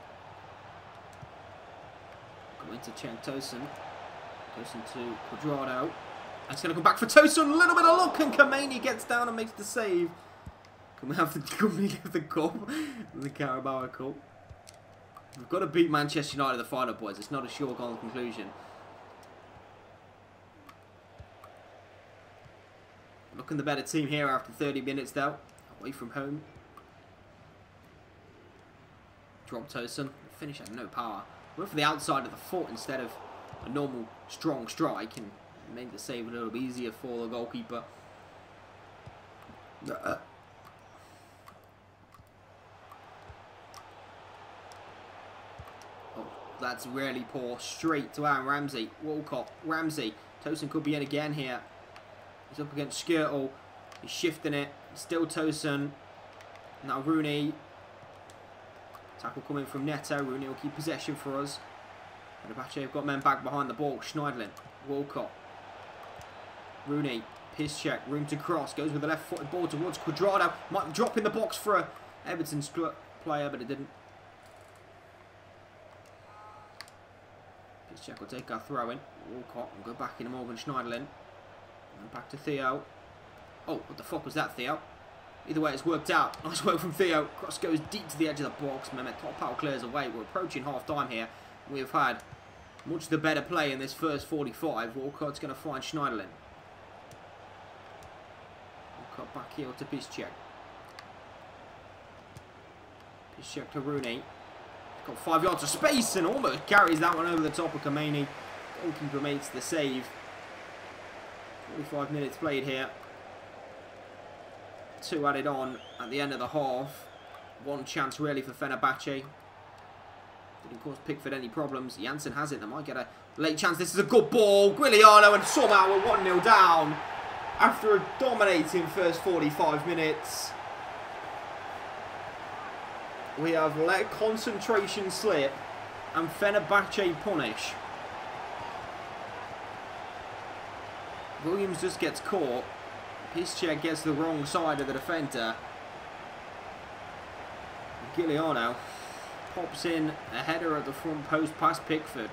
Going to Chen Tosun. Tosun to Cuadrado. And it's going to come back for Tosun. A little bit of luck, and Kameni gets down and makes the save. Can we have the cup? The Carabao Cup. We've got to beat Manchester United in the final, boys. It's not a sure goal conclusion. Looking the better team here after 30 minutes, though. Away from home. Drop Tosun. Finish had no power. Went for the outside of the foot instead of a normal strong strike, and made the save a little bit easier for the goalkeeper. That's really poor. Straight to Aaron Ramsey. Walcott. Ramsey. Tosun could be in again here. He's up against Skirtle. He's shifting it. Still Tosun. Now Rooney. Tackle coming from Neto. Rooney will keep possession for us. Fenerbahce have got men back behind the ball. Schneiderlin. Walcott. Rooney. Piszczek. Room to cross. Goes with the left-footed ball towards Cuadrado. Might drop in the box for a Everton's player, but it didn't. Piszczek will take our throw in. Walcott will go back into Morgan Schneiderlin. And back to Theo. Oh, what the fuck was that, Theo? Either way, it's worked out. Nice work from Theo. Cross goes deep to the edge of the box. Mehmet Topal clears away. We're approaching half-time here. We have had much the better play in this first 45. Walcott's going to find Schneiderlin. Walcott back heel to Piszczek. Piszczek to Rooney. Got 5 yards of space and almost carries that one over the top of Kameni. Goalkeeper makes the save. 45 minutes played here. 2 added on at the end of the half. 1 chance really for Fenerbahce. Didn't cause Pickford any problems. Janssen has it. They might get a late chance. This is a good ball. Guiliano, and somehow we're 1-0 down after a dominating first 45 minutes. We have let concentration slip and Fenerbahce punish. Williams just gets caught. Piszczek gets the wrong side of the defender. Guiliano pops in a header at the front post past Pickford.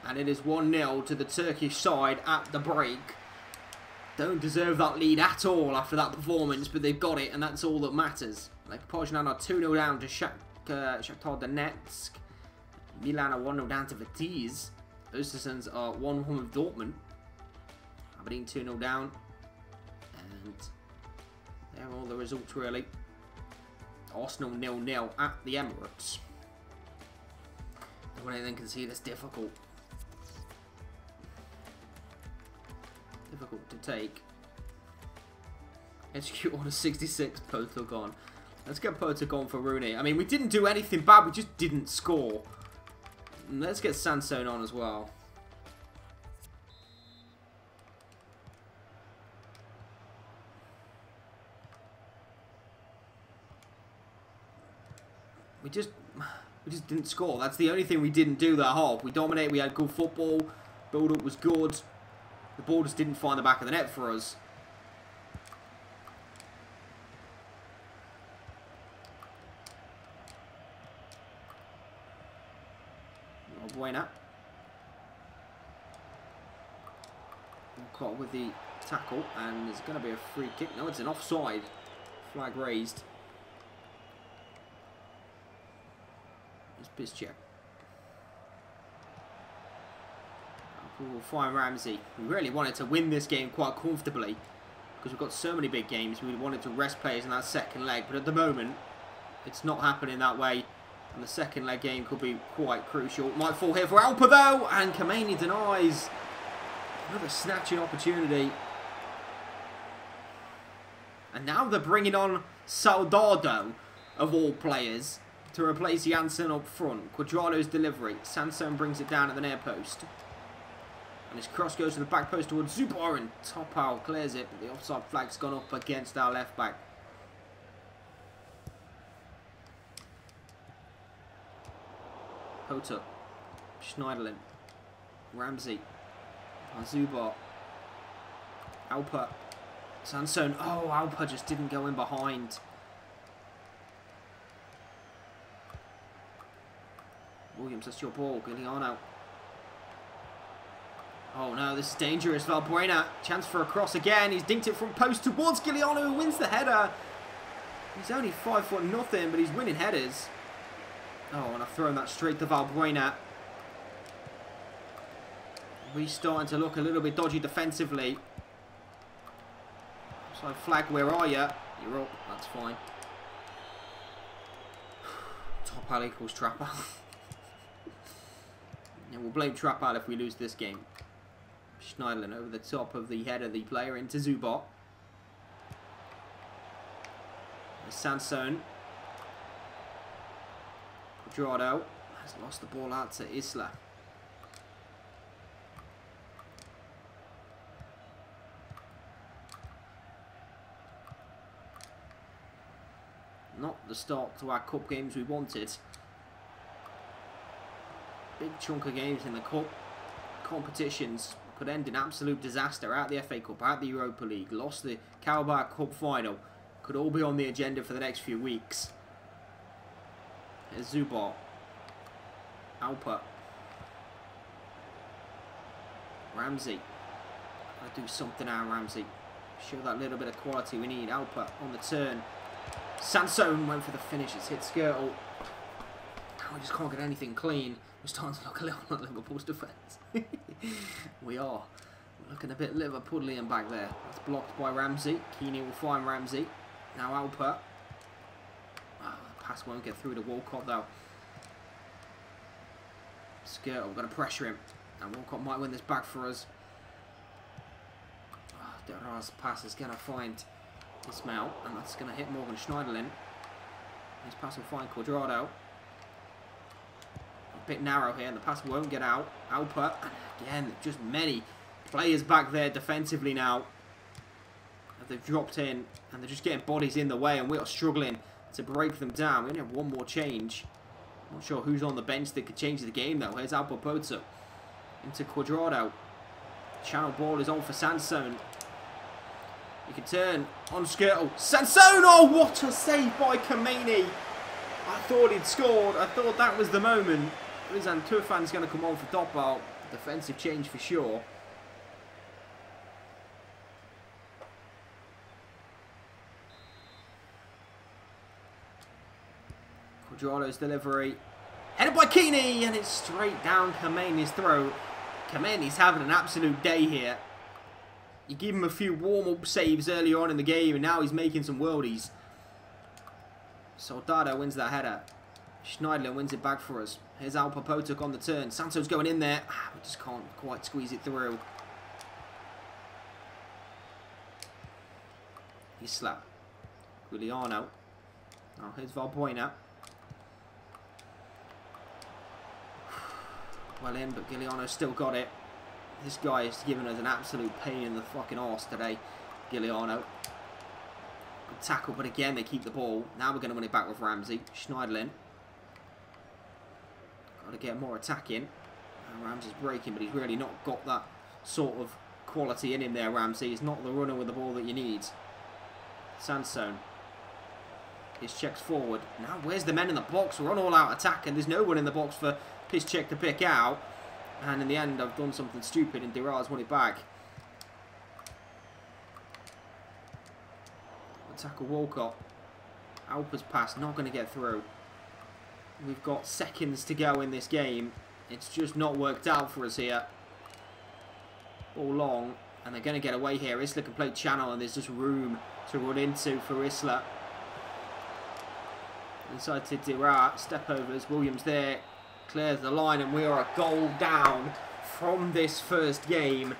And it is 1-0 to the Turkish side at the break. Don't deserve that lead at all after that performance, but they've got it, and that's all that matters. Like Poznan are 2-0 down to Shakhtar Donetsk. Milan are 1-0 down to Vitesse. Östersunds are 1-1 with Dortmund. Aberdeen 2-0 down. And They're all the results, really. Arsenal 0-0 at the Emirates. No one then can see this difficult. Difficult to take. Execute order 66, Poto gone. Let's get Poto gone for Rooney. I mean, we didn't do anything bad, we just didn't score. And let's get Sansone on as well. We just didn't score. That's the only thing we didn't do that half. We dominated, we had good football, build-up was good. The ball just didn't find the back of the net for us. Buena. Caught with the tackle, and it's going to be a free kick. No, it's an offside. Flag raised. It's Piszczek. We'll find Ramsey. We really wanted to win this game quite comfortably because we've got so many big games. We wanted to rest players in that second leg, but at the moment, it's not happening that way. And the second leg game could be quite crucial. Might fall here for Alpa though, and Kameni denies. Another snatching opportunity. And now they're bringing on Soldado, of all players, to replace Janssen up front. Cuadrado's delivery. Sansone brings it down at the near post. And his cross goes to the back post towards Zubar, and Topal clears it, but the offside flag's gone up against our left back. Poto, Schneiderlin, Ramsey, Zubar, Alpa, Sansone. Oh, Alpa just didn't go in behind. Williams, that's your ball. Giuliano. Oh no, this is dangerous. Valbuena, chance for a cross again. He's dinked it from post towards Giuliano, who wins the header. He's only 5'0", but he's winning headers. Oh, and I've thrown that straight to Valbuena. We're starting to look a little bit dodgy defensively. So flag, where are you? You're up, that's fine. Topal equals Trappal. And we'll blame Trappal if we lose this game. Schneiderlin over the top of the head of the player into Zubar. Sansone. Cuadrado has lost the ball out to Isla. Not the start to our cup games we wanted. Big chunk of games in the cup competitions could end in absolute disaster. Out the FA Cup, out the Europa League, lost the Carabao Cup final. Could all be on the agenda for the next few weeks. Here's Zubar. Alpa. Ramsey. Gotta do something now, Ramsey. Show that little bit of quality we need. Alpa on the turn. Sansone went for the finish. It's hit Skirtle. Now we just can't get anything clean. We're starting to look a little like Liverpool's defence. We are. We're looking a bit Liverpoolian back there. That's blocked by Ramsey. Keeney will find Ramsey. Now Alpa. Oh, the pass won't get through to Walcott though. Skirtle, we're going to pressure him. And Walcott might win this back for us. Oh, Deraz's pass is going to find Ismail. And that's going to hit Morgan Schneiderlin. His pass will find Cuadrado. A bit narrow here, and the pass won't get out. Alpa, and again, just many players back there defensively now. They've dropped in, and they're just getting bodies in the way, and we are struggling to break them down. We only have one more change. Not sure who's on the bench that could change the game, though. Here's Alpa Poto into Cuadrado. Channel ball is on for Sansone. He can turn on Skirtle. Sansone! Oh, what a save by Kameni! I thought he'd scored. I thought that was the moment. Rizan Tufan's going to come on for Topal. Defensive change for sure. Cuadrado's delivery. Headed by Keeney, and it's straight down Kameni's throat. Kameni's having an absolute day here. You give him a few warm-up saves earlier on in the game, and now he's making some worldies. Soldado wins that header. Schneidler wins it back for us. Here's Alpa Potuk on the turn. Santo's going in there. We just can't quite squeeze it through. Isla. Giuliano. Now here's Valbuena. Well in, but Giuliano's still got it. This guy is giving us an absolute pain in the fucking arse today. Giuliano. Good tackle, but again they keep the ball. Now we're going to win it back with Ramsey. Schneidlin. Got to get more attacking. Ramsey's breaking, but he's really not got that sort of quality in him there, Ramsey. He's not the runner with the ball that you need. Sansone. His checks forward. Now where's the men in the box? We're on all-out attack, and there's no one in the box for Piszczek to pick out. And in the end, I've done something stupid, and Diraz won it back. Tackle Walcott. Alpa's pass, not going to get through. We've got seconds to go in this game. It's just not worked out for us here. Ball long, and they're going to get away here. Isla can play channel, and there's just room to run into for Isla. Inside to Diraz, step overs. Williams there, clears the line, and we are a goal down from this first game.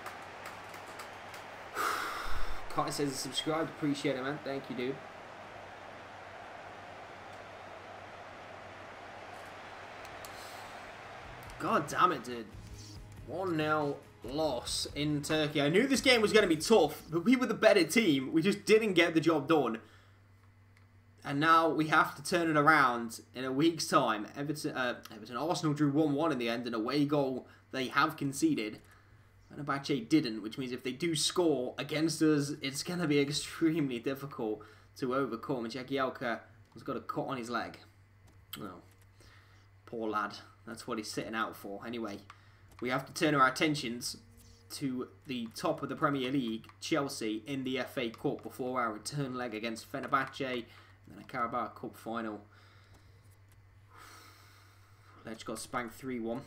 Kai says subscribe, appreciate it, man. Thank you, dude. God damn it, dude. 1-0 loss in Turkey. I knew this game was going to be tough, but we were the better team. We just didn't get the job done. And now we have to turn it around in a week's time. Arsenal drew 1-1 in the end, an away goal they have conceded. Fenerbahce didn't, which means if they do score against us, it's going to be extremely difficult to overcome. And Jagielka has got a cut on his leg. Oh, poor lad. That's what he's sitting out for. Anyway, we have to turn our attentions to the top of the Premier League, Chelsea, in the FA Cup before our return leg against Fenerbahce, and then a Carabao Cup final. Ledge got spanked 3-1.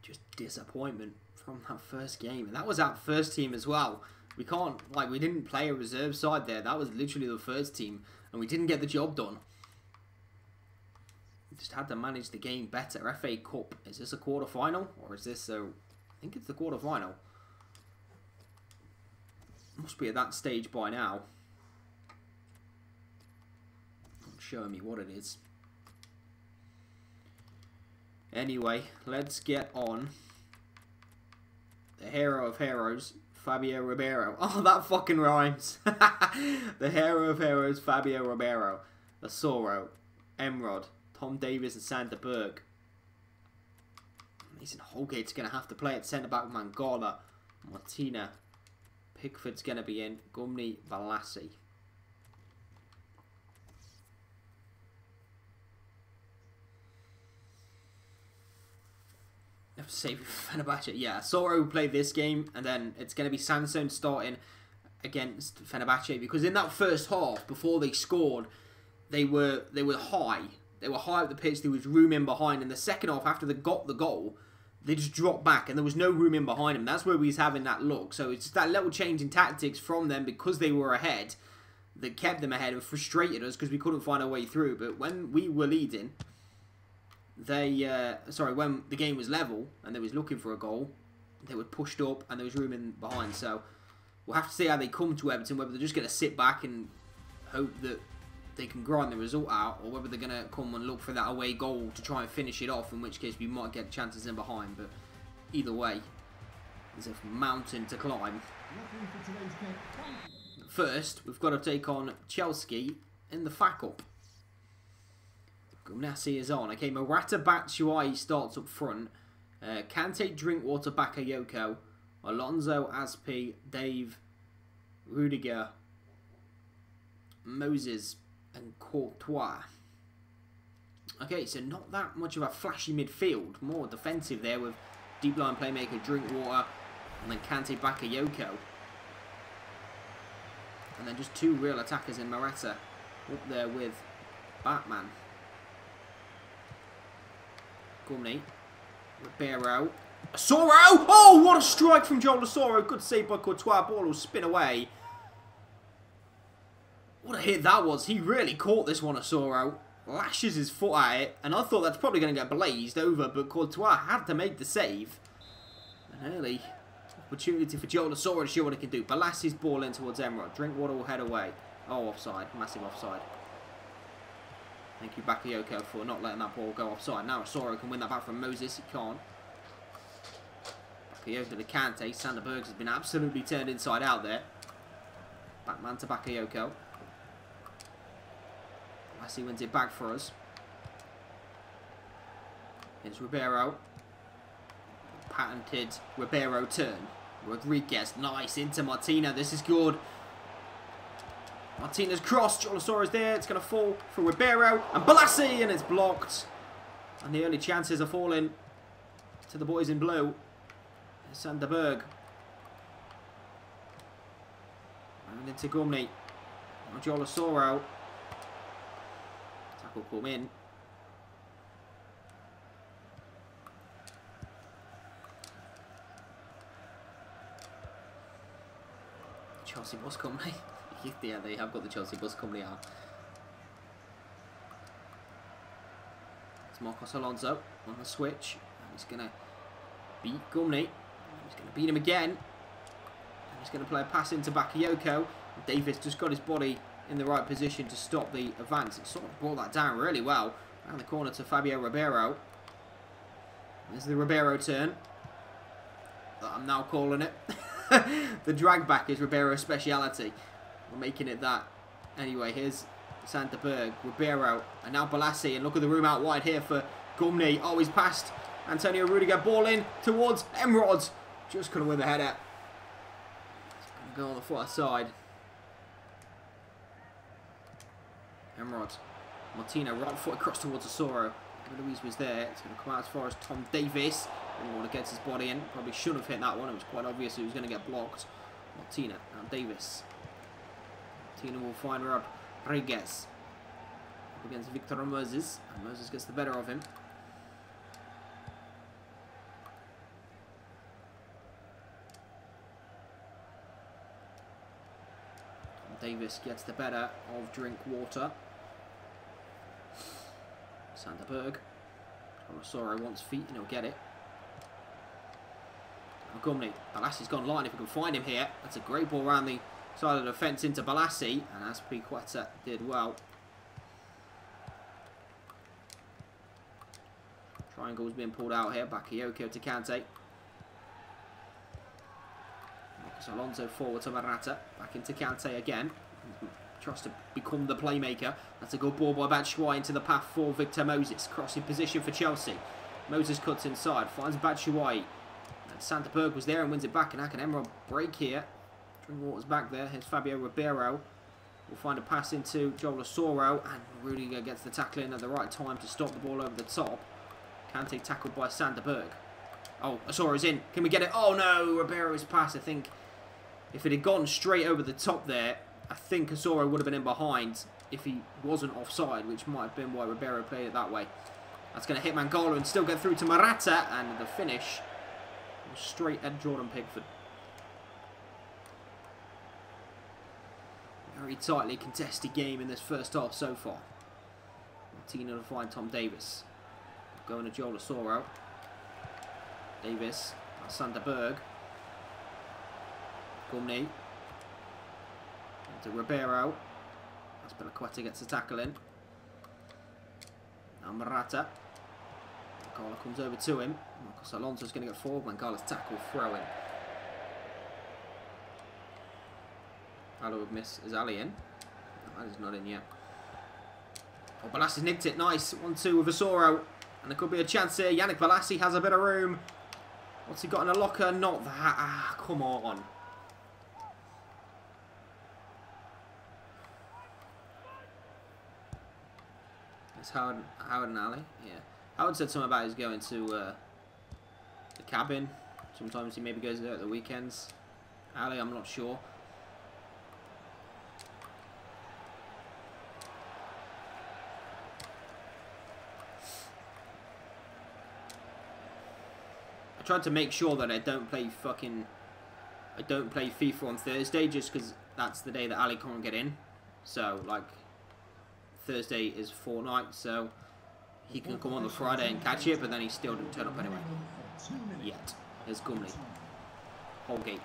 Just disappointment from that first game. And that was our first team as well. We can't, like, we didn't play a reserve side there. That was literally the first team, and we didn't get the job done. We just had to manage the game better. FA Cup, is this a quarter-final, or is this a, I think it's the quarter-final. Must be at that stage by now. Not showing me what it is. Anyway, let's get on. The hero of heroes, Fabio Ribeiro. Oh, that fucking rhymes. The hero of heroes, Fabio Ribeiro. Asoro, Emrod, Tom Davies and Sander Berg. Mason Holgate's going to have to play at centre-back with Mangala. Martina. Pickford's going to be in. Gumni, Balassi. Have to save Fenerbahce. Yeah, Soro will play this game, and then it's going to be Sansone starting against Fenerbahce, because in that first half, before they scored, they were high. They were high up the pitch. There was room in behind. In the second half, after they got the goal, they just dropped back, and there was no room in behind them. That's where we was having that look. So it's just that little change in tactics from them, because they were ahead, that kept them ahead and frustrated us because we couldn't find our way through. But when we were leading, when the game was level and they was looking for a goal, they were pushed up and there was room in behind. So we'll have to see how they come to Everton, whether they're just going to sit back and hope that they can grind the result out, or whether they're going to come and look for that away goal to try and finish it off, in which case we might get chances in behind. But either way, there's a mountain to climb. First, we've got to take on Chelsea in the FA Cup. Gumnassi is on. Okay, Morata Batshuayi starts up front. Kante, Drinkwater, Bakayoko. Alonso, Aspi, Dave, Rudiger, Moses, and Courtois. Okay, so not that much of a flashy midfield. More defensive there with deep line playmaker Drinkwater and then Kante, Bakayoko. And then just two real attackers in Morata up there with Batman. Gumni. Ribeiro. Asoro! Oh, what a strike from Joel Asoro. Good save by Courtois. Ball will spin away. What a hit that was. He really caught this one, Asoro. Lashes his foot at it. And I thought that's probably going to get blazed over, but Courtois had to make the save. An early opportunity for Joel Asoro to show what he can do. Balassi's ball in towards Emerald. Drinkwater will head away. Oh, offside. Massive offside. Thank you, Bakayoko, for not letting that ball go offside. Now Asoro can win that back from Moses. He can't. Bakayoko to Kante. Sander Bergs has been absolutely turned inside out there. Backman to Bakayoko. Balassi wins it back for us. Here's Ribeiro. Patented Ribeiro turn. Rodriguez. Nice. Into Martina. This is good. Martina's cross. Joel Asoro's there. It's going to fall for Ribeiro. And Balassi. And it's blocked. And the only chances are falling to the boys in blue. Sander Berg. And into Gumney. Now Joel Asoro. Tackle come in. Chelsea bus company. Yeah, they have got the Chelsea bus company out. It's Marcos Alonso on the switch. And he's going to beat Gumney. He's going to beat him again. And he's going to play a pass into Bakayoko. Davis just got his body in the right position to stop the advance. It sort of brought that down really well. Around the corner to Fabio Ribeiro. There's the Ribeiro turn. I'm now calling it. The drag back is Ribeiro's speciality. We're making it that. Anyway, here's Sander Berg, Ribeiro, and now Balassi. And look at the room out wide here for Gumney. Oh, he's passed Antonio Rudiger. Ball in towards Emrod. Just couldn't win the header. It's going to go on the far side. Emrod. Martina, right foot across towards Asoro. Luis was there. It's going to come out as far as Tom Davis. Emrod gets his body in. Probably shouldn't have hit that one. It was quite obvious he was going to get blocked. Martina, now Davis. Martina will find Rodriguez. Up against Victor Moses. And Moses gets the better of him. Davis gets the better of Drinkwater. Sander Berg. Asoro wants feet and he'll get it. Gumney. Balassi's gone line if we can find him here. That's a great ball around the side of the fence into Balassi. And Aspilicueta did well. Triangle's being pulled out here. Bakayoko to Kante. Marcos Alonso forward to Morata. Back into Kante again. Tries to become the playmaker. That's a good ball by Batshuayi into the path for Victor Moses. Crossing position for Chelsea. Moses cuts inside. Finds Batshuayi. And Sander Berg was there and wins it back. And how can Emerald break here? Drinkwater's back there. Here's Fabio Ribeiro. We'll find a pass into Joel Asoro. And Rudiger gets the tackle in at the right time to stop the ball over the top. Kante tackled by Sander Berg. Oh, Asoro's in. Can we get it? Oh no, Ribeiro's pass. I think if it had gone straight over the top there, I think Asoro would have been in behind if he wasn't offside, which might have been why Ribeiro played it that way. That's going to hit Mangala and still get through to Morata. And the finish was straight at Jordan Pickford. Very tightly contested game in this first half so far. Martina to find Tom Davis. Going to Joel Asoro. Davis. Sander Berg. Gumney. To Ribeiro. Aspilicueta gets the tackle in. Now Morata. Mangala comes over to him. Marcos Alonso's going to get forward. Mangala's tackle throw in. Ali would miss. Is Ali in? No, Ali's not in yet. Oh, Balassi's nicked it. Nice. 1-2 with Asoro. And there could be a chance here. Yannick Balassi has a bit of room. What's he got in a locker? Not that. Ah, come on. It's Howard and Ali. Yeah. Howard said something about he's going to the cabin. Sometimes he maybe goes there at the weekends. Ali, I'm not sure. tried to make sure that I don't play FIFA on Thursday just because that's the day that Ali can't get in. So, like, Thursday is Fortnite, so he can come on the Friday and catch it, but then he still didn't turn up anyway. Yet. There's Gumley. Holgate.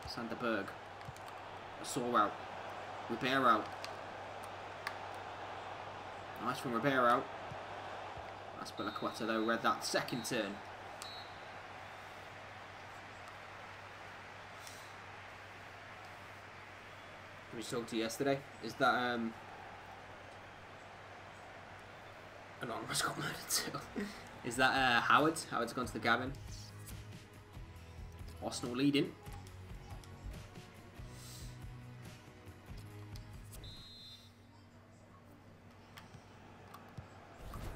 Sanderberg. Asoro. Ribeiro. Nice from Ribeiro. That's Bellaqueta though, read that second turn. We talked to yesterday. Is that Anonymous got murdered too. Is that Howard? Howard's gone to the cabin. Arsenal leading.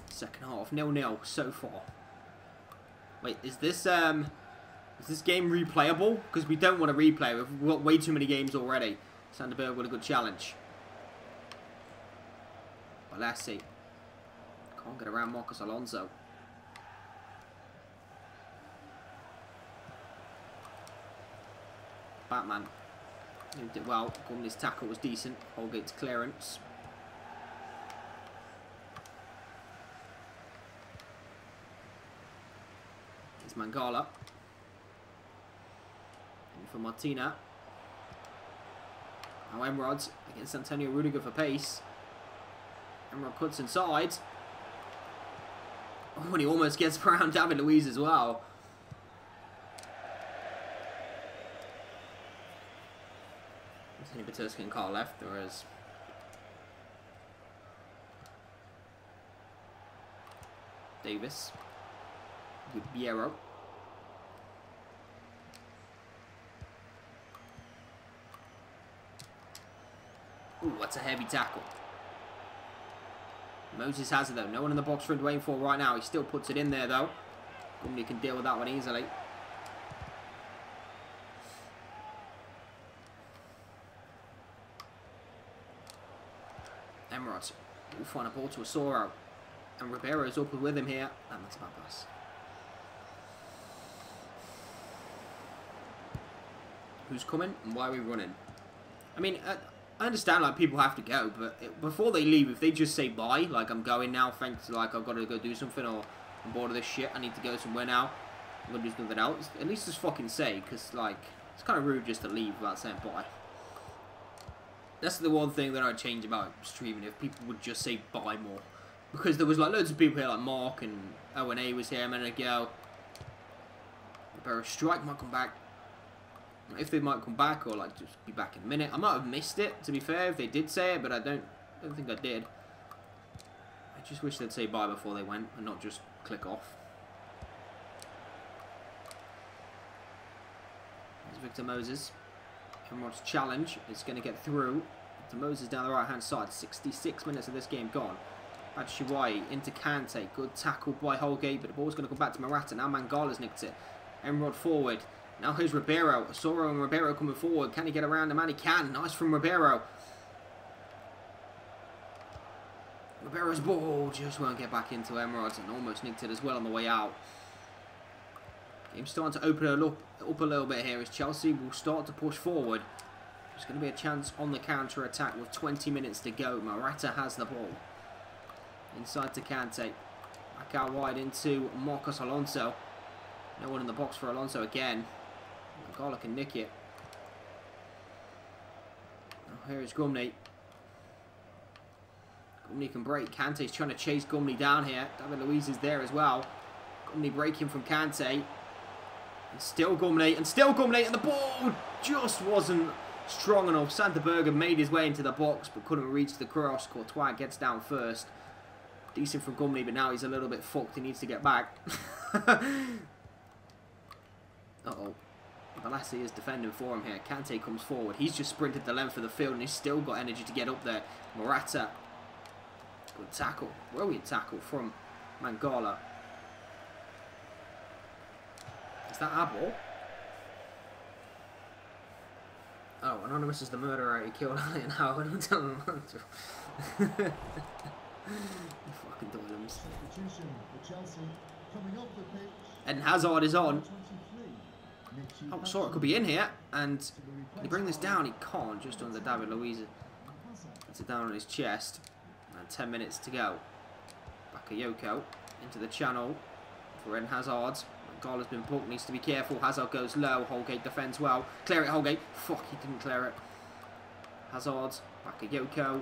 Second half 0-0 so far. Wait, is this game replayable? Because we don't want to replay. We've got way too many games already. Sanderberg with a good challenge. Balassi. Can't get around Marcos Alonso. Batman. Moved it well. Gumley's tackle was decent. Holgate's clearance. Here's Mangala. In for Martina. Now Emrod against Antonio Rudiger for pace. Emrod cuts inside. Oh, and he almost gets around David Luiz as well. There's only Baturski and Carl left, whereas Davis with Biero. Ooh, that's a heavy tackle. Moses has it though. No one in the box for him to aim for right now. He still puts it in there though. Gumley can deal with that one easily. Emrod will find a ball to Asoro. And Ribeiro's up with him here. And that's a bad pass. Who's coming and why are we running? I mean, I understand like people have to go, but before they leave, if they just say bye, like I'm going now, thanks, like I've got to go do something, or I'm bored of this shit, I need to go somewhere now, I'm going to do something else, at least just fucking say, because like, it's kind of rude just to leave without saying bye. That's the one thing that I'd change about streaming, if people would just say bye more. Because there was like loads of people here, like Mark and O&A was here a minute ago. Barrow strike might come back. If they might come back, or like just be back in a minute. I might have missed it, to be fair, if they did say it, but I don't think I did. I just wish they'd say bye before they went, and not just click off. There's Victor Moses. Emrod's challenge is going to get through. Victor Moses down the right-hand side. 66 minutes of this game gone. Batshuayi into Kante. Good tackle by Holgate, but the ball's going to come back to Morata. Now Mangala's nicked it. Emrod forward. Now here's Ribeiro. Asoro and Ribeiro coming forward. Can he get around the man? He can. Nice from Ribeiro. Ribeiro's ball just won't get back into Emrod, and almost nicked it as well on the way out. Game's starting to open up a little bit here as Chelsea will start to push forward. There's going to be a chance on the counter-attack with 20 minutes to go. Morata has the ball. Inside to Kante. Back out wide into Marcos Alonso. No one in the box for Alonso again. Mangala can nick it. Now here is Gumley. Gumley can break. Kante's trying to chase Gumley down here. David Luiz is there as well. Gumley breaking from Kante. And still Gumley. And still Gumley. And the ball just wasn't strong enough. Sanderberg made his way into the box but couldn't reach the cross. Courtois gets down first. Decent from Gumley, but now he's a little bit fucked. He needs to get back. Uh-oh. Balassi is defending for him here. Kante comes forward. He's just sprinted the length of the field and he's still got energy to get up there. Morata. Good tackle. Brilliant tackle from Mangala. Is that our ball? Oh, Anonymous is the murderer. He killed Ali and Howard. You fucking doilims. Substitution for Chelsea. Coming off the pitch. And Hazard is on. 23. Oh, saw it could be in here. And can he bring this down? He can't, just under David Luiz. Puts it down on his chest. And 10 minutes to go. Bakayoko into the channel for Eden Hazard. Goal has been booked, needs to be careful. Hazard goes low, Holgate defends well. Clear it, Holgate. Fuck, he didn't clear it. Hazard, Bakayoko,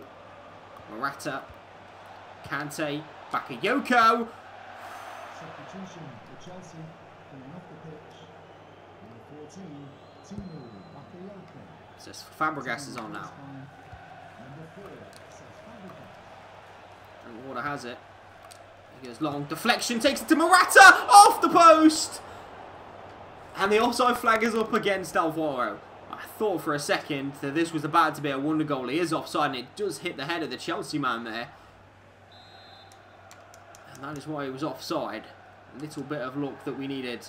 Morata, Kante, Bakayoko. Substitution for Chelsea. Coming off the pitch. Number 14, Timo Bakayoko. Says Fabregas is on now. Number 4, says Fabregas. And Water has it. He goes long, deflection, takes it to Morata, off the post! And the offside flag is up against Alvaro. I thought for a second that this was about to be a wonder goal. He is offside and it does hit the head of the Chelsea man there. And that is why he was offside. A little bit of luck that we needed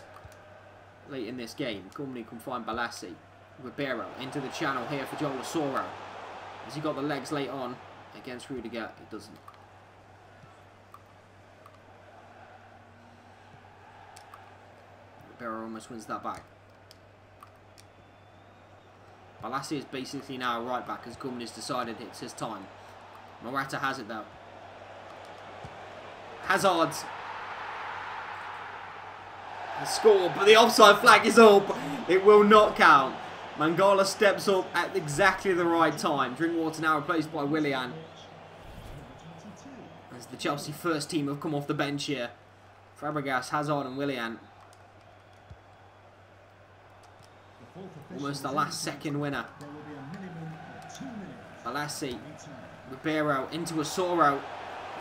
late in this game. Gumney can find Balassi. Ribeiro into the channel here for Joel Asoro. Has he got the legs late on against Rudiger? He doesn't. Ribeiro almost wins that back. Balassi is basically now a right back as Gumney's decided it's his time. Morata has it though. Hazard has scored, but the offside flag is up. It will not count. Mangala steps up at exactly the right time. Drinkwater now replaced by Willian. As the Chelsea first team have come off the bench here. Fabregas, Hazard and Willian. Almost the last second winner. Balassi, Ribeiro into Asoro.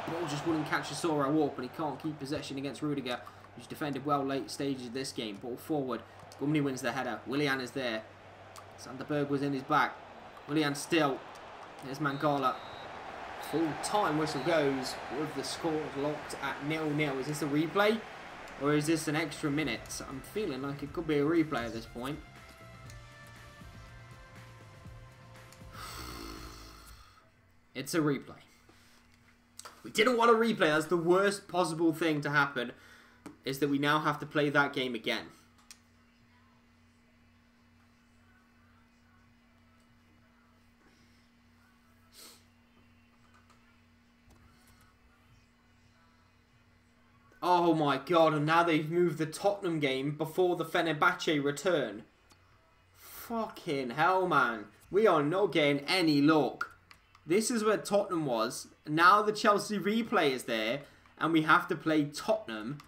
The ball just wouldn't catch Asoro up, but he can't keep possession against Rudiger, who's defended well late stages of this game. Ball forward. Gumney wins the header. Willian is there. Sanderberg was in his back. Willian still. There's Mangala. Full time whistle goes with the score locked at 0-0. Is this a replay? Or is this an extra minute? I'm feeling like it could be a replay at this point. It's a replay. We didn't want a replay. That's the worst possible thing to happen. Is that we now have to play that game again. Oh my god, and now they've moved the Tottenham game before the Fenerbahce return. Fucking hell, man. We are not getting any luck. This is where Tottenham was. Now the Chelsea replay is there. And we have to play Tottenham.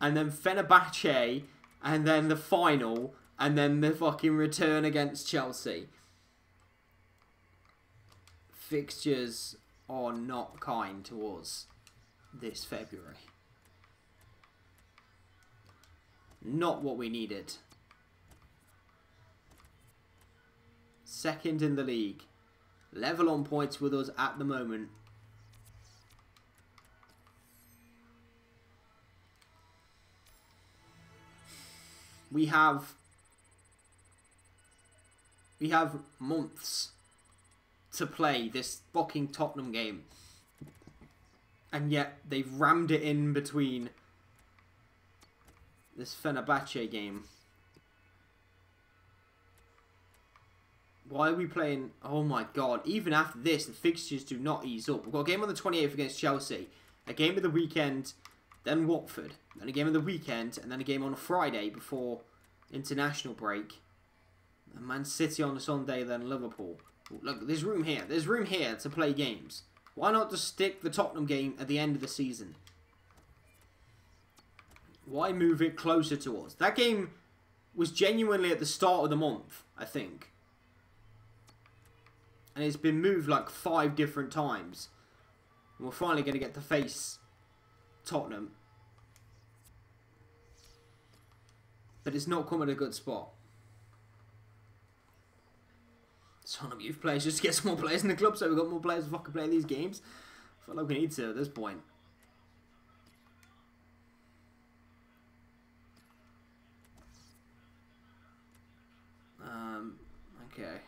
And then Fenerbahce. And then the final. And then the fucking return against Chelsea. Fixtures are not kind to us this February. Not what we needed. Second in the league. Level on points with us at the moment. We have months to play this fucking Tottenham game. And yet they've rammed it in between this Fenerbahce game. Why are we playing? Oh my god. Even after this, the fixtures do not ease up. We've got a game on the 28th against Chelsea. A game of the weekend, then Watford. Then a game of the weekend, and then a game on a Friday before international break. And Man City on a Sunday, then Liverpool. Look, there's room here. There's room here to play games. Why not just stick the Tottenham game at the end of the season? Why move it closer to us? That game was genuinely at the start of the month, I think. And it's been moved like 5 different times. And we're finally going to get to face Tottenham. But it's not come at a good spot. Sign up youth players just to get some more players in the club so we've got more players to fucking play these games. I feel like we need to at this point. Okay.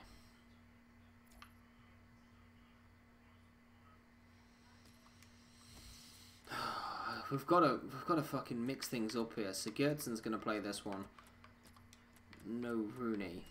we've got to fucking mix things up here. Sigurdsson's going to play this one. No Rooney.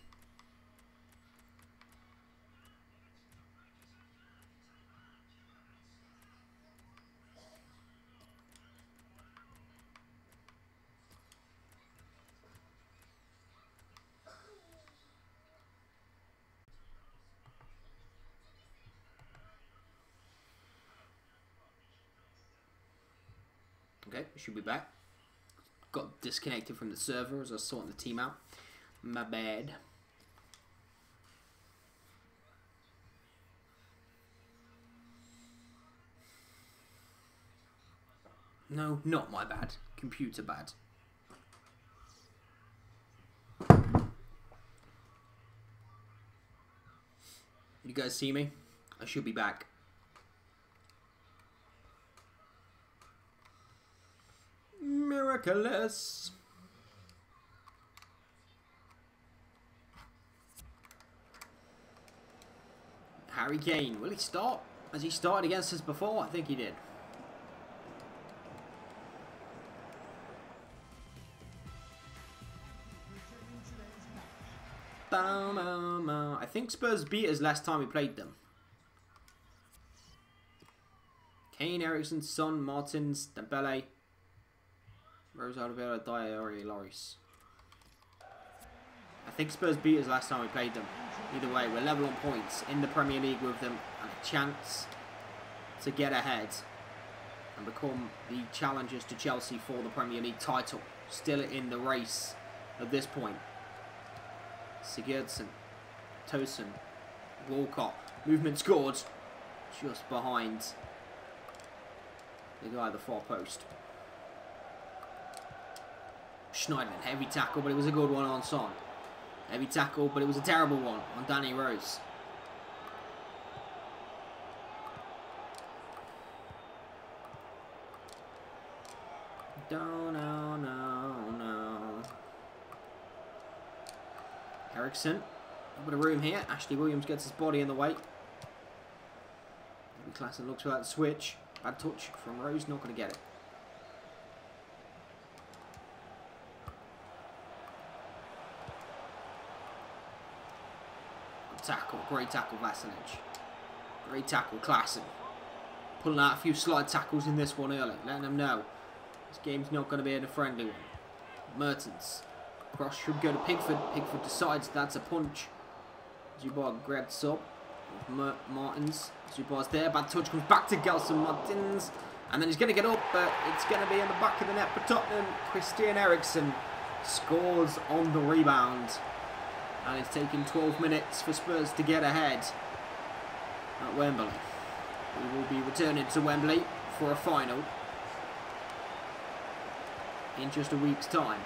Okay, we should be back. Got disconnected from the server as I was sorting the team out. My bad. No, not my bad. Computer bad. You guys see me? I should be back. Miraculous. Harry Kane, will he start? Has he started against us before? I think he did. I think Spurs beat us last time we played them. Kane, Ericsson, Son, Martins, Dembele, Rose Alvera, Diary, Loris. I think Spurs beat us last time we played them. Either way, we're level on points in the Premier League with them and a chance to get ahead and become the challengers to Chelsea for the Premier League title. Still in the race at this point. Sigurdsson, Tosun, Walcott. Movement scored just behind the guy at the far post. Schneiderlin, heavy tackle, but it was a good one on Son. Heavy tackle, but it was a terrible one on Danny Rose. No. Ericsson, a bit of room here. Ashley Williams gets his body in the way. Klassen looks for that switch. Bad touch from Rose, not going to get it. Tackle, great tackle, Vasilic. Great tackle, Klassen. Pulling out a few slide tackles in this one early, letting them know this game's not going to be a friendly one. Mertens. Cross should go to Pickford. Pickford decides that's a punch. Zubar grabs up. Martins. Zubar's there. Bad touch comes back to Gelson Martins. And then he's going to get up, but it's going to be in the back of the net for Tottenham. Christian Eriksen scores on the rebound. And it's taken 12 minutes for Spurs to get ahead at Wembley. We will be returning to Wembley for a final in just a week's time.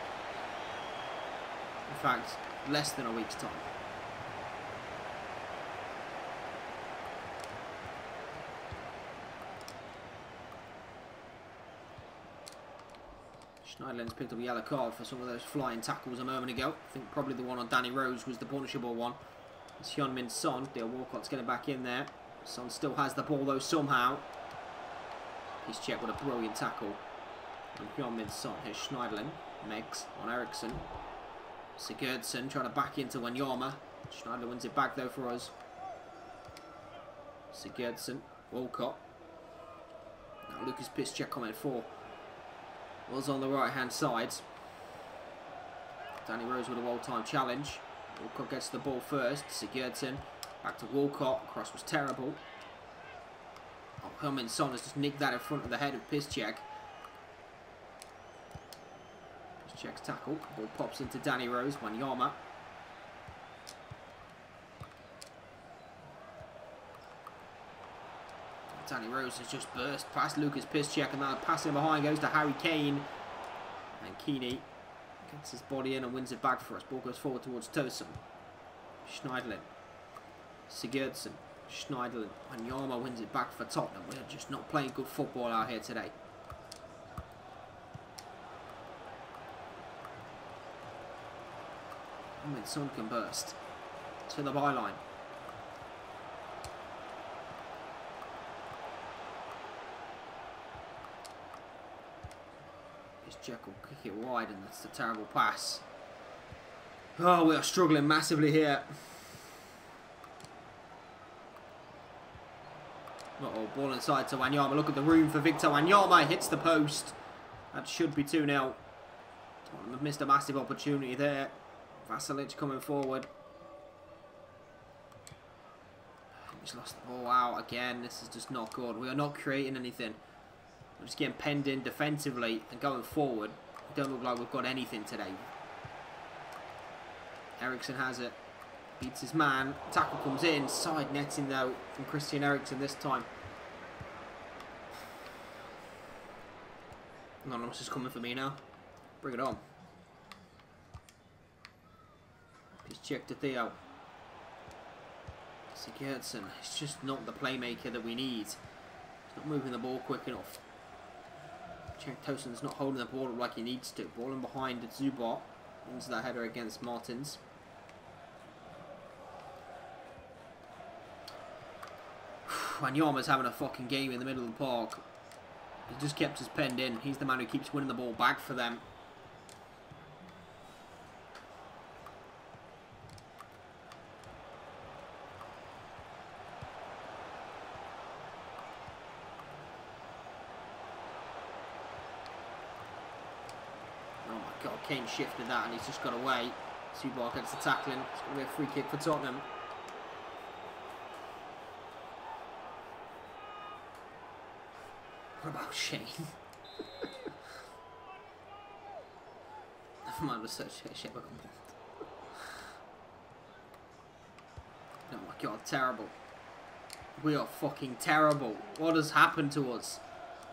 In fact, less than a week's time. Schneiderlin's picked up a yellow card for some of those flying tackles a moment ago. I think probably the one on Danny Rose was the punishable one. It's Heung-min Son. Dale Walcott's getting back in there. Son still has the ball though somehow. He's checked with a brilliant tackle. And Heung-min Son. Here's Schneiderlin. Meggs on Ericsson. Sigurdsson trying to back into Wanyama. Schneiderlin wins it back though for us. Sigurdsson. Walcott. Now Lucas Piszczek coming for. Was on the right hand side. Danny Rose with a well-timed challenge. Walcott gets the ball first. Sigurdsson back to Walcott. Cross was terrible. Oh, Heung-min Son has just nicked that in front of the head of Piszczek. Piszczek's tackle. Ball pops into Danny Rose. Wanyama. Danny Rose has just burst past Lucas Piszczek, and that passing behind goes to Harry Kane. And Keeney gets his body in and wins it back for us. Ball goes forward towards Tosun. Schneiderlin. Sigurdsson. Schneiderlin. Wanyama wins it back for Tottenham. We're just not playing good football out here today. I mean, Son can burst to the byline. MrJenk will kick it wide, and that's a terrible pass. Oh, we are struggling massively here. Uh-oh, ball inside to Wanyama. Look at the room for Victor Wanyama. Hits the post. That should be 2-0. Tottenham have missed a massive opportunity there. Vasilic coming forward. He's lost the ball out again. This is just not good. We are not creating anything. We're just getting penned in defensively and going forward. We don't look like we've got anything today. Eriksen has it. Beats his man. Tackle comes in. Side netting though from Christian Eriksen this time. Anonymous is coming for me now. Bring it on. He's checked to Theo. Sigurdsson. It's just not the playmaker that we need. He's not moving the ball quick enough. Cenk Tosun's not holding the ball up like he needs to. Ball in behind Zubat. Into that header against Martins. Wanyama's having a fucking game in the middle of the park. He just kept us penned in. He's the man who keeps winning the ball back for them. Oh my god, Kane shifted that and he's just got away. Zubat gets the tackling. It's going to be a free kick for Tottenham. What about Shane? Never mind, was such a shit. Oh my god, terrible. We are fucking terrible. What has happened to us?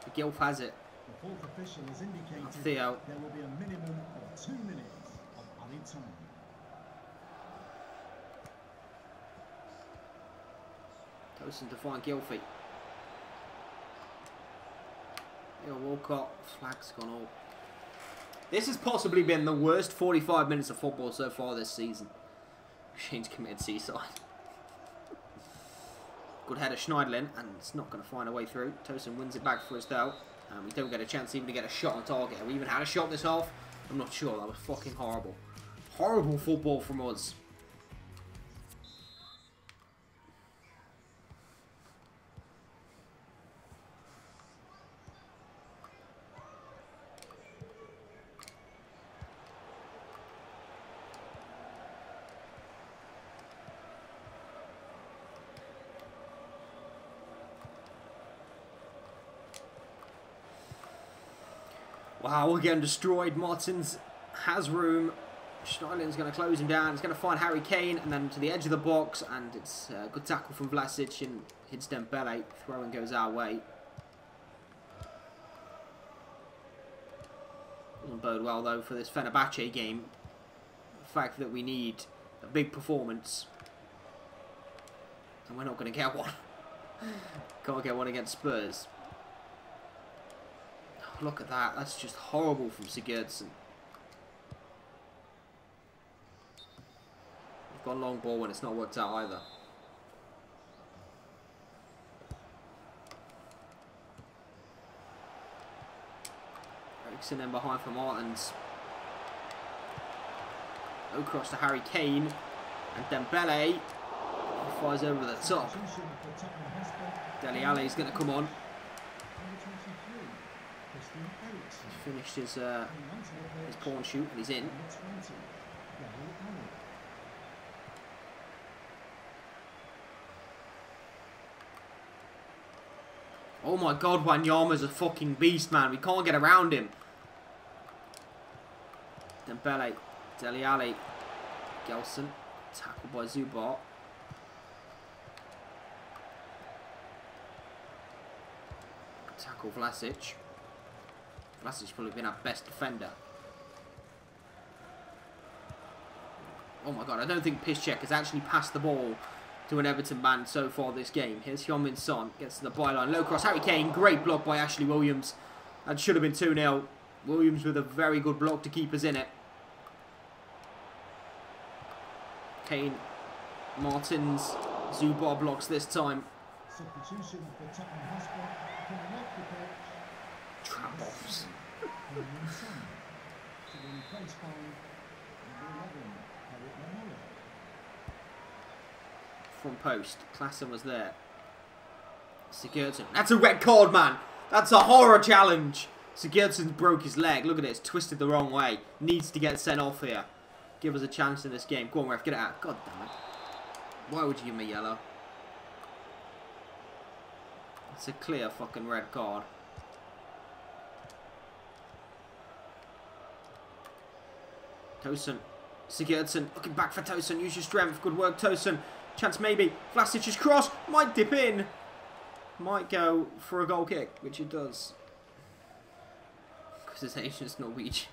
The Gilf has it. The fourth official has indicated Theo. there will be a minimum of 2 minutes of added time. Tosun to find Gilfie. Walcott, flag's gone all. This has possibly been the worst 45 minutes of football so far this season. Shane's committed seaside. Good header Schneiderlin, and it's not going to find a way through. Tosun wins it back for us though, and we don't get a chance even to get a shot on target. Have we even had a shot this half? I'm not sure. That was fucking horrible. Horrible football from us. Wow, we're getting destroyed. Martins has room. Schneiderlin's going to close him down. He's going to find Harry Kane and then to the edge of the box. And it's a good tackle from Vlasic and hits Dembele. Throwing goes our way. Doesn't bode well though for this Fenerbahce game. The fact that we need a big performance. And we're not going to get one. Can't get one against Spurs. Look at that. That's just horrible from Sigurdsson. We've got a long ball when it's not worked out either. Eriksen in behind for Martins. No cross to Harry Kane. And Dembele flies over the top. Dele Alli's going to come on. He's finished his pawn shoot and he's in. Oh my god, Wanyama's a fucking beast, man. We can't get around him. Dembele, Dele Alli, Gelson, tackled by Zubat. Tackle Vlasic. Vlasic's probably been our best defender. Oh my god, I don't think Piszczek has actually passed the ball to an Everton man so far this game. Here's Heung-min Son, gets to the byline, low cross, Harry Kane, great block by Ashley Williams. That should have been 2-0. Williams with a very good block to keep us in it. Kane, Martins, Zubat blocks this time. Substitution for Tottenham Hotspur coming off the pitch. Trap-offs. To be replaced by number 11, Eric Lamella. Front post. Klassen was there. Sigurdsson. That's a red card, man. That's a horror challenge. Sigurdsson broke his leg. Look at it. It's twisted the wrong way. Needs to get sent off here. Give us a chance in this game. Go on, ref. Get it out. God damn it. Why would you give me yellow? It's a clear fucking red card. Tosun. Sigurdsson. Looking back for Tosun. Use your strength. Good work, Tosun. Chance maybe. Vlasic's cross. Might dip in. Might go for a goal kick, which it does. Because it's Asian, Norwegian.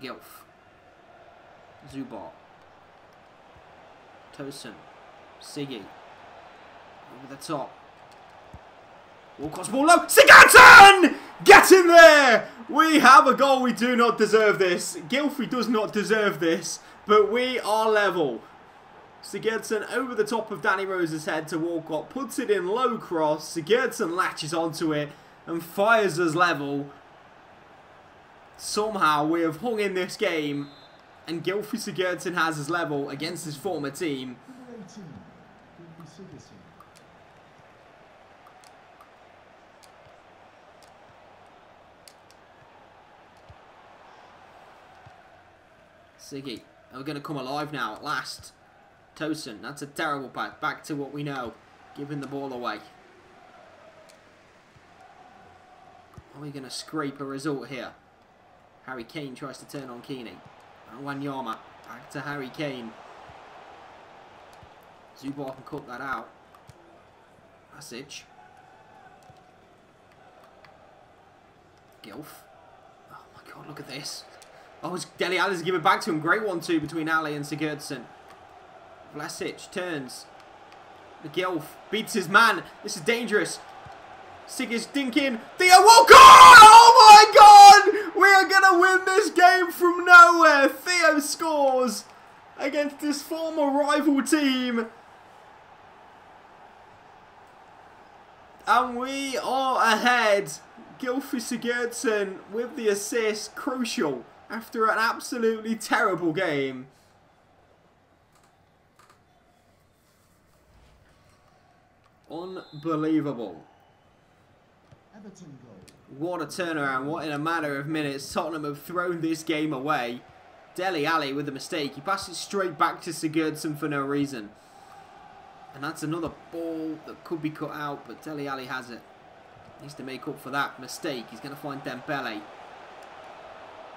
Gilf. Zubar. Tosun. Siggy. Over the top. Walcott's ball low. Sigurdsson! Get in there! We have a goal. We do not deserve this. Gilfie does not deserve this. But we are level. Sigurdsson over the top of Danny Rose's head to Walcott. Puts it in low cross. Sigurdsson latches onto it and fires us level. Somehow we have hung in this game. And Gylfi Sigurdsson has his level against his former team. Siggy. We're going to come alive now at last. Tosun. That's a terrible pass. Back to what we know. Giving the ball away. Are we going to scrape a result here? Harry Kane tries to turn on Keeney. Wanyama. Back to Harry Kane. Zubar can cut that out. Passage. Gilf. Oh my god, look at this. Oh, it's Dele Alli's giving back to him. Great 1-2 between Ali and Sigurdsson. Vlasic turns. The Gilf beats his man. This is dangerous. Sig is dinking. Theo Walcott! Oh my god! We are going to win this game from nowhere. Theo scores against his former rival team. And we are ahead. Gylfi Sigurdsson with the assist. Crucial after an absolutely terrible game. Unbelievable. Everton goal. What a turnaround. What in a matter of minutes. Tottenham have thrown this game away. Dele Alli with a mistake. He passes it straight back to Sigurdsson for no reason. And that's another ball that could be cut out, but Dele Alli has it. Needs to make up for that mistake. He's going to find Dembele.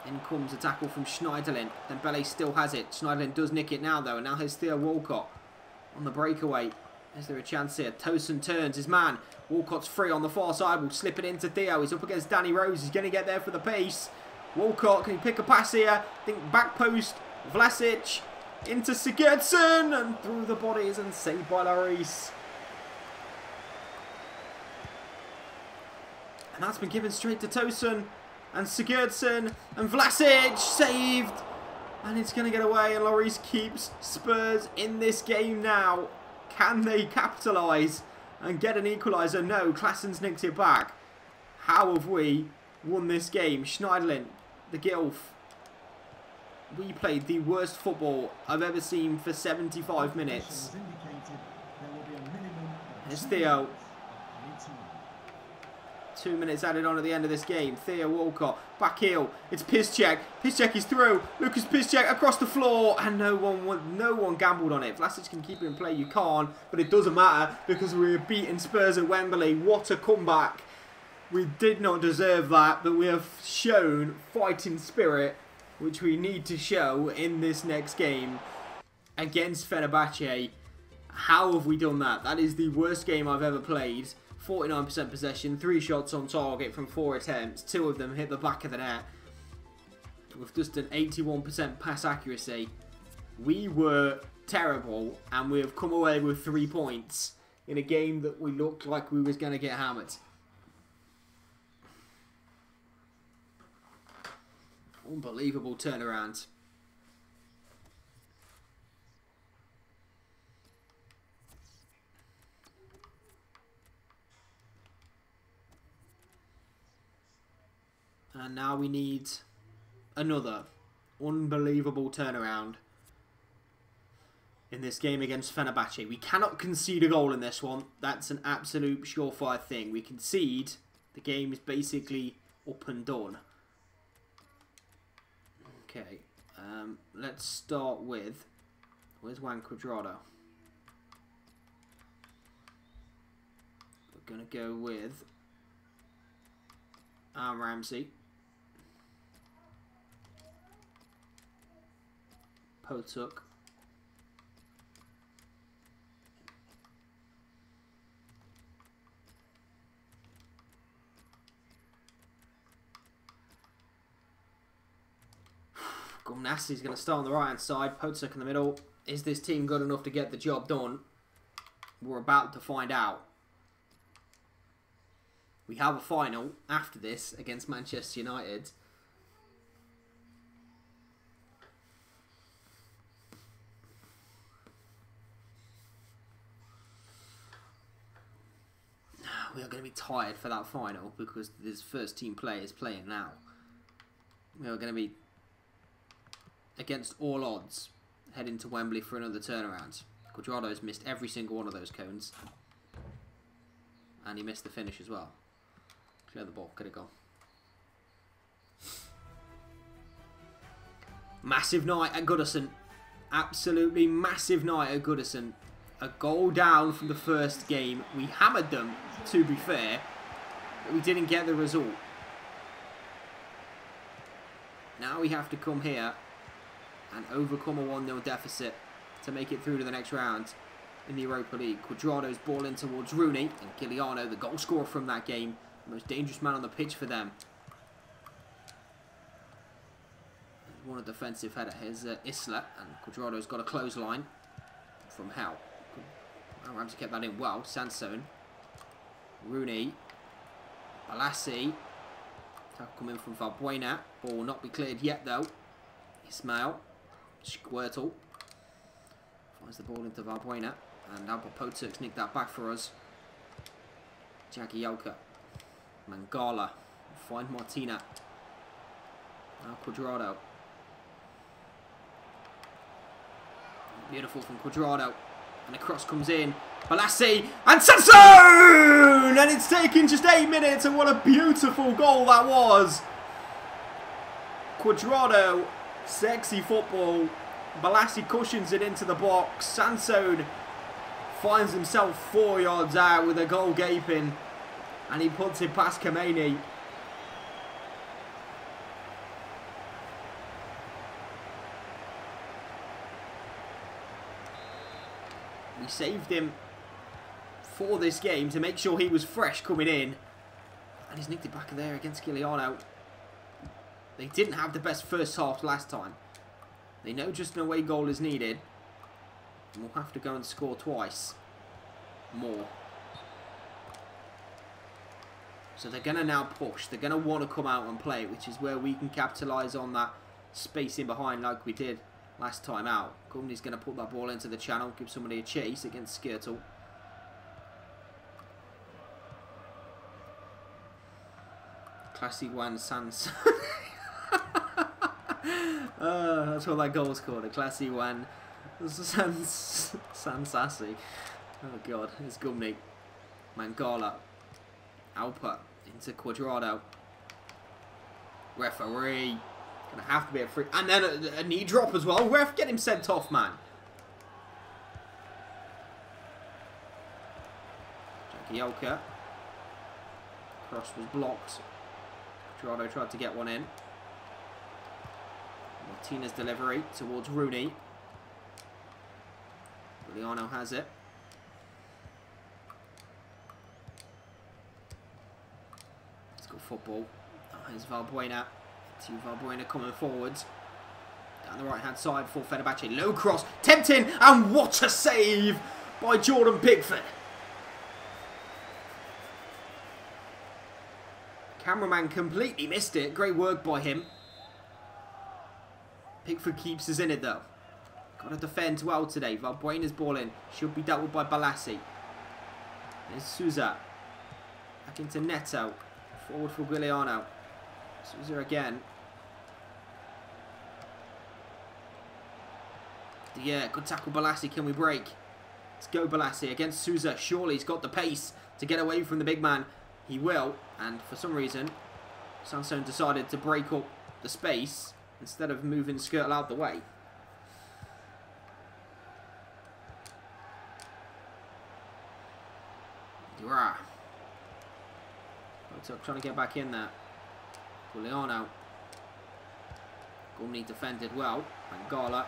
In comes a tackle from Schneiderlin. Dembele still has it. Schneiderlin does nick it now, though. And now here's Theo Walcott on the breakaway. Is there a chance here? Tosun turns his man. Walcott's free on the far side. Will slip it into Theo. He's up against Danny Rose. He's going to get there for the pace. Walcott, can he pick a pass here? I think back post. Vlasic into Sigurdsson. And through the bodies and saved by Lloris. And that's been given straight to Tosun. And Sigurdsson. And Vlasic saved. And it's going to get away. And Lloris keeps Spurs in this game now. Can they capitalise and get an equaliser? No, Klassen's nicked it back. How have we won this game? Schneiderlin, the Gilf. We played the worst football I've ever seen for 75 minutes. There's Theo. 2 minutes added on at the end of this game. Theo Walcott, back heel. It's Piszczek. Piszczek is through. Lucas Piszczek across the floor, and no one gambled on it. Vlasic can keep it in play. You can't, but it doesn't matter because we're beating Spurs at Wembley. What a comeback! We did not deserve that, but we have shown fighting spirit, which we need to show in this next game against Fenerbahce. How have we done that? That is the worst game I've ever played. 49% possession, 3 shots on target from 4 attempts. 2 of them hit the back of the net. With just an 81% pass accuracy. We were terrible, and we have come away with 3 points in a game that we looked like we was going to get hammered. Unbelievable turnaround. And now we need another unbelievable turnaround in this game against Fenerbahce. We cannot concede a goal in this one. That's an absolute surefire thing. We concede, the game is basically up and done. Okay, let's start with... Where's Juan Cuadrado? We're going to go with Ramsey. Potuk. Gumnasi's going to start on the right hand side. Potuk in the middle. Is this team good enough to get the job done? We're about to find out. We have a final after this against Manchester United. We are going to be tired for that final because there's first team players playing now. We are going to be against all odds heading to Wembley for another turnaround. Cuadrado's missed every single one of those cones. And he missed the finish as well. Clear the ball, could have gone. Massive night at Goodison. Absolutely massive night at Goodison. A goal down from the first game. We hammered them, to be fair, but we didn't get the result. Now we have to come here and overcome a 1-0 deficit to make it through to the next round in the Europa League. Cuadrado's ball in towards Rooney, and Giuliano, the goal scorer from that game, the most dangerous man on the pitch for them. One a defensive header. Here's Isla, and Cuadrado's got a clothesline from hell. Ramsey kept that in well. Sansone. Rooney. Balassi. Tackle coming from Valbuena. Ball will not be cleared yet though. Ismail. Squirtle. Finds the ball into Valbuena. And now Potuk's nicked that back for us. Jagielka. Mangala. Find Martina. Now Cuadrado. Beautiful from Cuadrado. And the cross comes in. Balassi and Sansone! And it's taken just 8 minutes, and what a beautiful goal that was. Cuadrado, sexy football. Balassi cushions it into the box. Sansone finds himself 4 yards out with a goal gaping. And he puts it past Kameni. We saved him for this game to make sure he was fresh coming in. And he's nicked it back there against Giuliano. They didn't have the best first half last time. They know just an away goal is needed. And we'll have to go and score twice more. So they're going to now push. They're going to want to come out and play, which is where we can capitalise on that space in behind like we did last time out. Gumney's going to put that ball into the channel, give somebody a chase against Skirtle. Classy Juan Sans. That's what that goal's called, a Classy Juan Sansassi. Oh god, it's Gumney. Mangala. Alpa into Cuadrado. Referee. Gonna have to be a free. And then a knee drop as well. Ref, get him sent off, man. Jagielka. Cross was blocked. Cuadrado tried to get one in. Martinez delivery towards Rooney. Giuliano has it. Let's go football. Here's Valbuena. To Valbuena coming forwards. Down the right hand side for Fenerbahce. Low cross. Tempting. And what a save by Jordan Pickford. Cameraman completely missed it. Great work by him. Pickford keeps us in it though. Got to defend well today. Valbuena's ball in. Should be dealt with by Balassi. There's Souza. Back into Neto. Forward for Guiliano. Souza again. Yeah, good tackle Balassi. Can we break? Let's go Balassi against Souza. Surely he's got the pace to get away from the big man. He will. And for some reason, Sansone decided to break up the space instead of moving Skirtle out the way. Dura. Trying to get back in there. Guiliano. Gumni defended well. Mangala.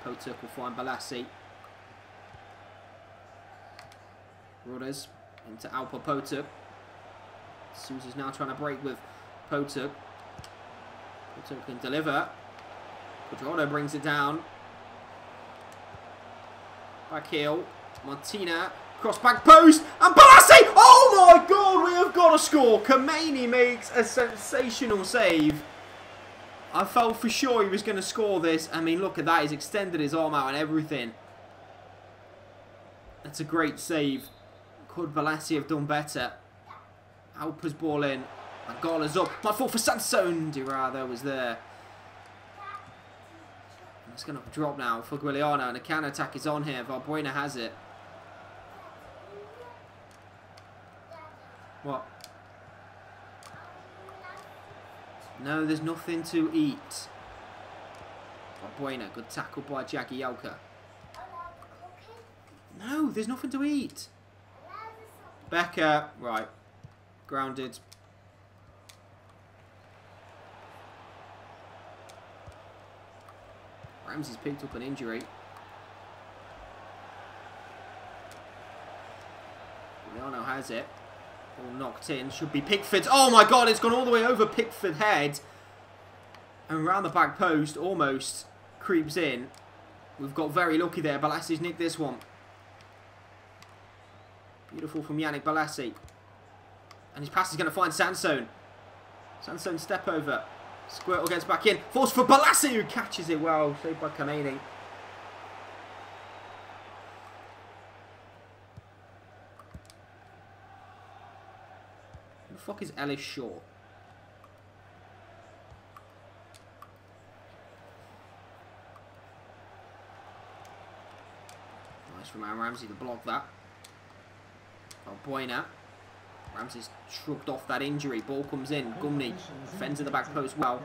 Potuk will find Balassi. Roders into Alpa Potuk. Sousa's now trying to break with Potuk. Potuk can deliver. Quadrado brings it down. Back heel. Martina. Cross back post. And Balassi! Oh my god, we have got a score. Kameni makes a sensational save. I felt for sure he was going to score this. I mean, look at that. He's extended his arm out and everything. That's a great save. Could Balassi have done better? Alpa's ball in. Mangala's up. My fault for Sansone. Durada was there. It's going to drop now for Guiliano. And the counter-attack is on here. Valbuena has it. What? No, there's nothing to eat. Valbuena. Good tackle by Jagielka. No, there's nothing to eat. Becker. Right. Grounded. Ramsey's picked up an injury. Guiliano has it. All knocked in. Should be Pickford. Oh my god, it's gone all the way over Pickford's head. And around the back post, almost creeps in. We've got very lucky there. Balassi's nicked this one. Beautiful from Yannick Balassi. And his pass is going to find Sansone. Sansone step over. Squirtle gets back in. Force for Balassi, who catches it well. Saved by Kameni. Who the fuck is Ellis Shaw? Nice from Aaron Ramsey to block that. Valbuena. Ramsey's shrugged off that injury. Ball comes in. Gumni defends in the back post well.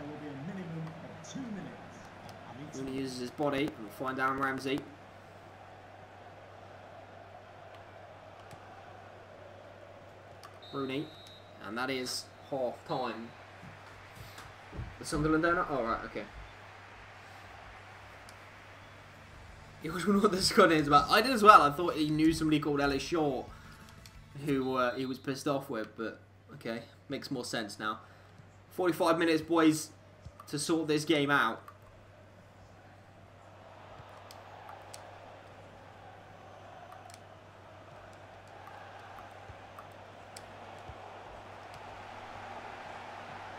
Gumni uses his body. We'll find Aaron Ramsey. Rooney. And that is half time. The Sunderland owner? Oh, right, okay. He was one of the squad is, but I did as well. I thought he knew somebody called Ellis Shaw, who he was pissed off with, but okay, makes more sense now. 45 minutes, boys, to sort this game out.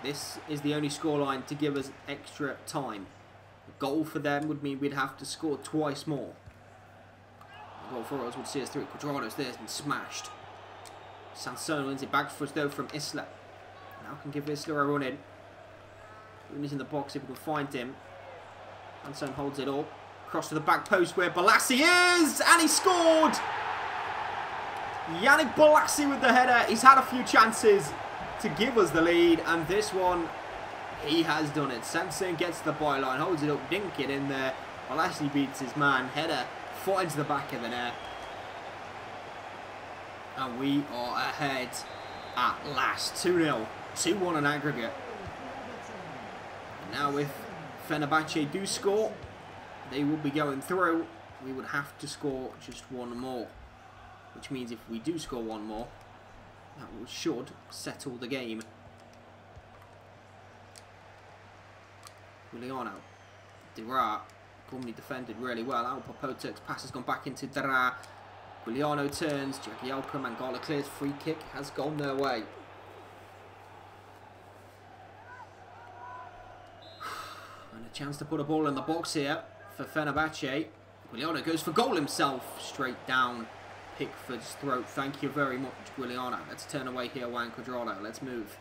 This is the only scoreline to give us extra time. A goal for them would mean we'd have to score twice more. A goal for us would see us through. Quadrado's there and smashed. Sansone wins it back for us though from Isla. Now can give Isla a run in. Rooney's in the box if we can find him. Sansone holds it up. Cross to the back post where Balassi is! And he scored! Yannick Balassi with the header. He's had a few chances to give us the lead, and this one, he has done it. Sansone gets the byline, holds it up, dink it in there. Balassi beats his man. Header finds the back of the net. And we are ahead at last. 2-0. 2-1 on aggregate. And now if Fenerbahce do score, they will be going through. We would have to score just one more. Which means if we do score one more, that should settle the game. Guiliano. Dira. Gumni defended really well. Alpa Potuk's pass has gone back into Dira. Guiliano turns. Jagielka. Mangala clears. Free kick has gone their way. And a Chance to put a ball in the box here for Fenerbahce. Guiliana goes for goal himself. Straight down Pickford's throat. Thank you very much, Guiliana. Let's turn away here, Juan Cuadrado. Let's move.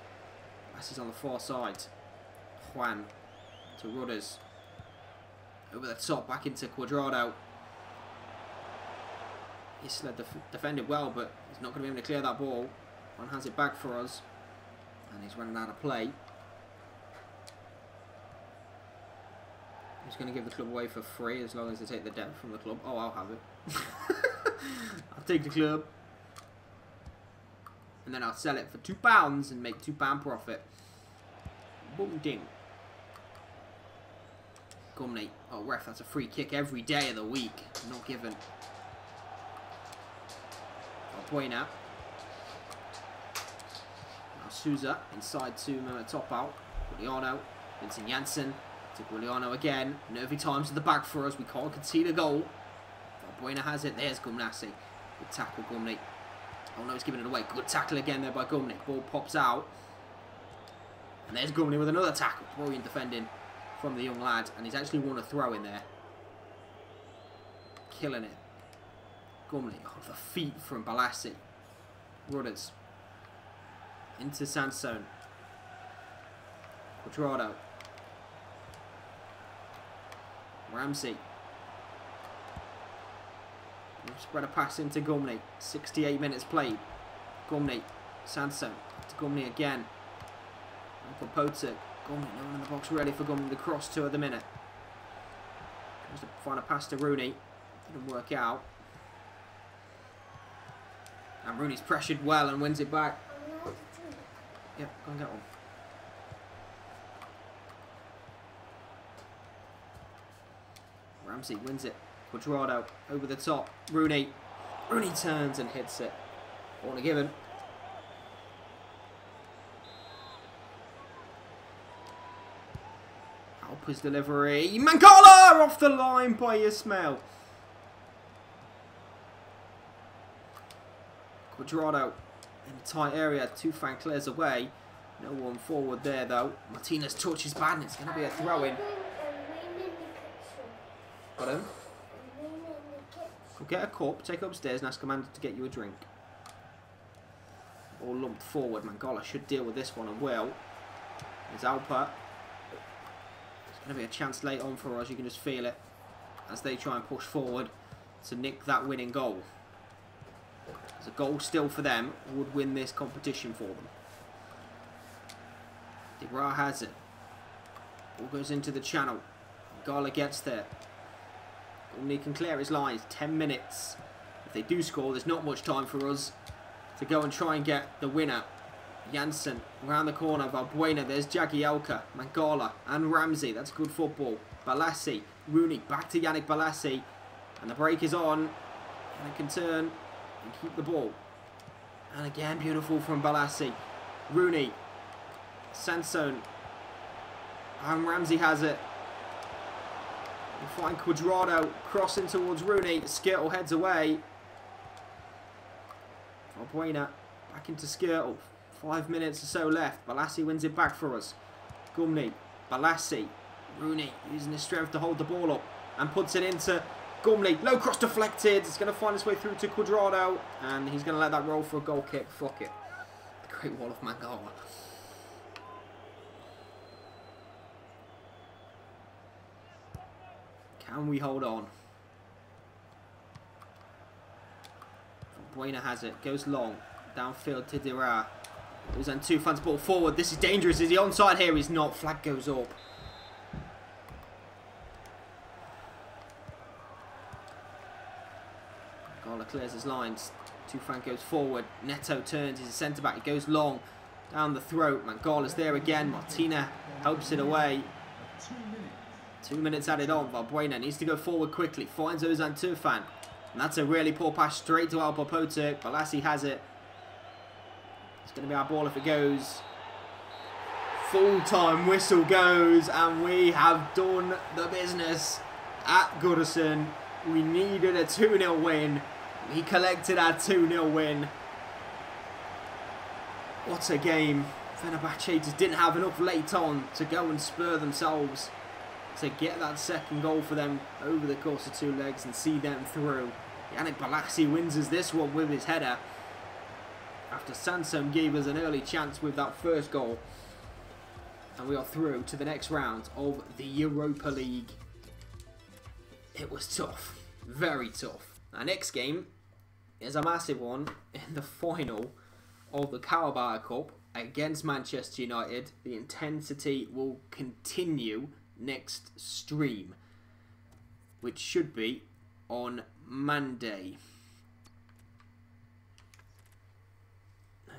This is on the far side. Juan to Rudders. Over the top, back into Cuadrado. Isla defended well, but he's not going to be able to clear that ball. Juan has it back for us. And he's running out of play. He's going to give the club away for free as long as they take the debt from the club. Oh, I'll have it. I'll take the club. And then I'll sell it for £2 and make £2 profit. Boom ding. Gumney. Oh, ref, that's a free kick every day of the week. Not given. Buena. Now Souza inside to top out. Guiliano. Vincent Janssen. To Guiliano again. Nervy times at the back for us. We can't concede a goal. Buena has it. There's Gumnassi. Good tackle, Gumney. Oh no, he's giving it away. Good tackle again there by Gumney. Ball pops out. And there's Gumney with another tackle. Brilliant defending from the young lad. And he's actually won a throw in there. Killing it. Gumney. Oh, the feet from Balassi. Rudders. Into Sansone. Cuadrado. Ramsey. Spread a pass into Gumney. 68 minutes played. Gumney. Sansone. To Gumney again. And for Potek. Gumney, no one in the box ready for Gumney to cross to at the minute. Tries to find a pass to Rooney. Didn't work out. And Rooney's pressured well and wins it back. Yeah, go and get one. Ramsey wins it. Cuadrado over the top. Rooney. Rooney turns and hits it. Corner given. Alper's delivery. Mangala off the line by Ismail. Cuadrado in a tight area. Tufan clears away. No one forward there though. Martinez touches bad and it's going to be a throw-in. Got him. Go get a cup, take it upstairs and ask Commander to get you a drink. All lumped forward. Mangala should deal with this one and will. There's Alper. There's going to be a chance late on for us. You can just feel it as they try and push forward to nick that winning goal. There's a goal still for them. Would win this competition for them. Debra has it. Ball goes into the channel. Mangala gets there. He can clear his lines. 10 minutes. If they do score, there's not much time for us to go and try and get the winner. Janssen around the corner. Valbuena. There's Jagielka, Mangala and Ramsey. That's good football. Balassi. Rooney. Back to Yannick Balassi. And the break is on. And it can turn and keep the ball. And again, beautiful from Balassi. Rooney. Sansone. And Ramsey has it. We'll find Cuadrado crossing towards Rooney. Skirtle heads away. Valbuena back into Skirtle. 5 minutes or so left. Balassi wins it back for us. Gumney. Balassi. Rooney using his strength to hold the ball up and puts it into Gumney. Low cross deflected. It's going to find its way through to Cuadrado. And he's going to let that roll for a goal kick. Fuck it. The great wall of Mangala. Can we hold on? Buena has it. Goes long. Downfield to Dira. Uzan Tufan's ball forward. This is dangerous. Is he onside here? He's not. Flag goes up. Gola clears his lines. Tufan goes forward. Neto turns. He's a centre-back. He goes long. Down the throat. Mangala's there again. Martina helps it away. 2 minutes added on. Valbuena needs to go forward quickly. Finds Ozan Tufan. And that's a really poor pass straight to Alper Potek. Balassi has it. It's going to be our ball if it goes. Full-time whistle goes. And we have done the business at Goodison. We needed a 2-0 win. We collected our 2-0 win. What a game. Fenerbahce just didn't have enough late on to go and spur themselves to get that second goal for them over the course of 2 legs and see them through. Yannick Bolasie wins us this one with his header after Sansom gave us an early chance with that first goal. And we are through to the next round of the Europa League. It was tough, very tough. Our next game is a massive one in the final of the Carabao Cup against Manchester United. The intensity will continue next stream, which should be on Monday.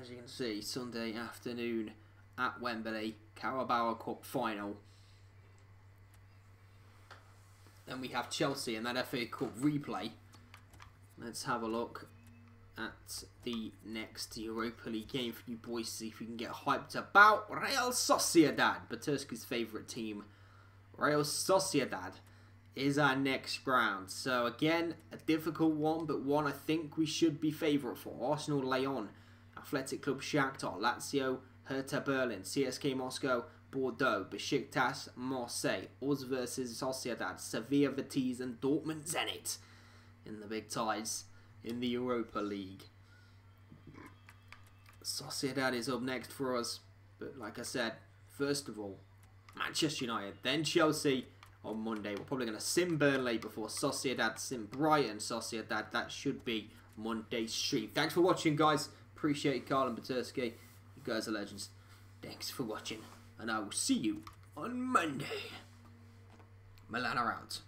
As you can see, Sunday afternoon at Wembley, Carabao Cup final. Then we have Chelsea and that FA Cup replay. Let's have a look at the next Europa League game for you boys, see if we can get hyped about Real Sociedad, Baturski's favourite team. Real Sociedad is our next round. So again, a difficult one, but one I think we should be favourite for. Arsenal, Lyon, Athletic Club Shakhtar, Lazio, Hertha Berlin, CSK Moscow, Bordeaux, Besiktas, Marseille, us versus Sociedad, Sevilla, Betis and Dortmund Zenit in the big ties in the Europa League. Sociedad is up next for us, but like I said, first of all, Manchester United, then Chelsea on Monday. We're probably going to sim Burnley before Sociedad, sim Brighton, Sociedad. That should be Monday's stream. Thanks for watching, guys. Appreciate it, Carl and Baturski. You guys are legends. Thanks for watching, and I will see you on Monday. Milan are out.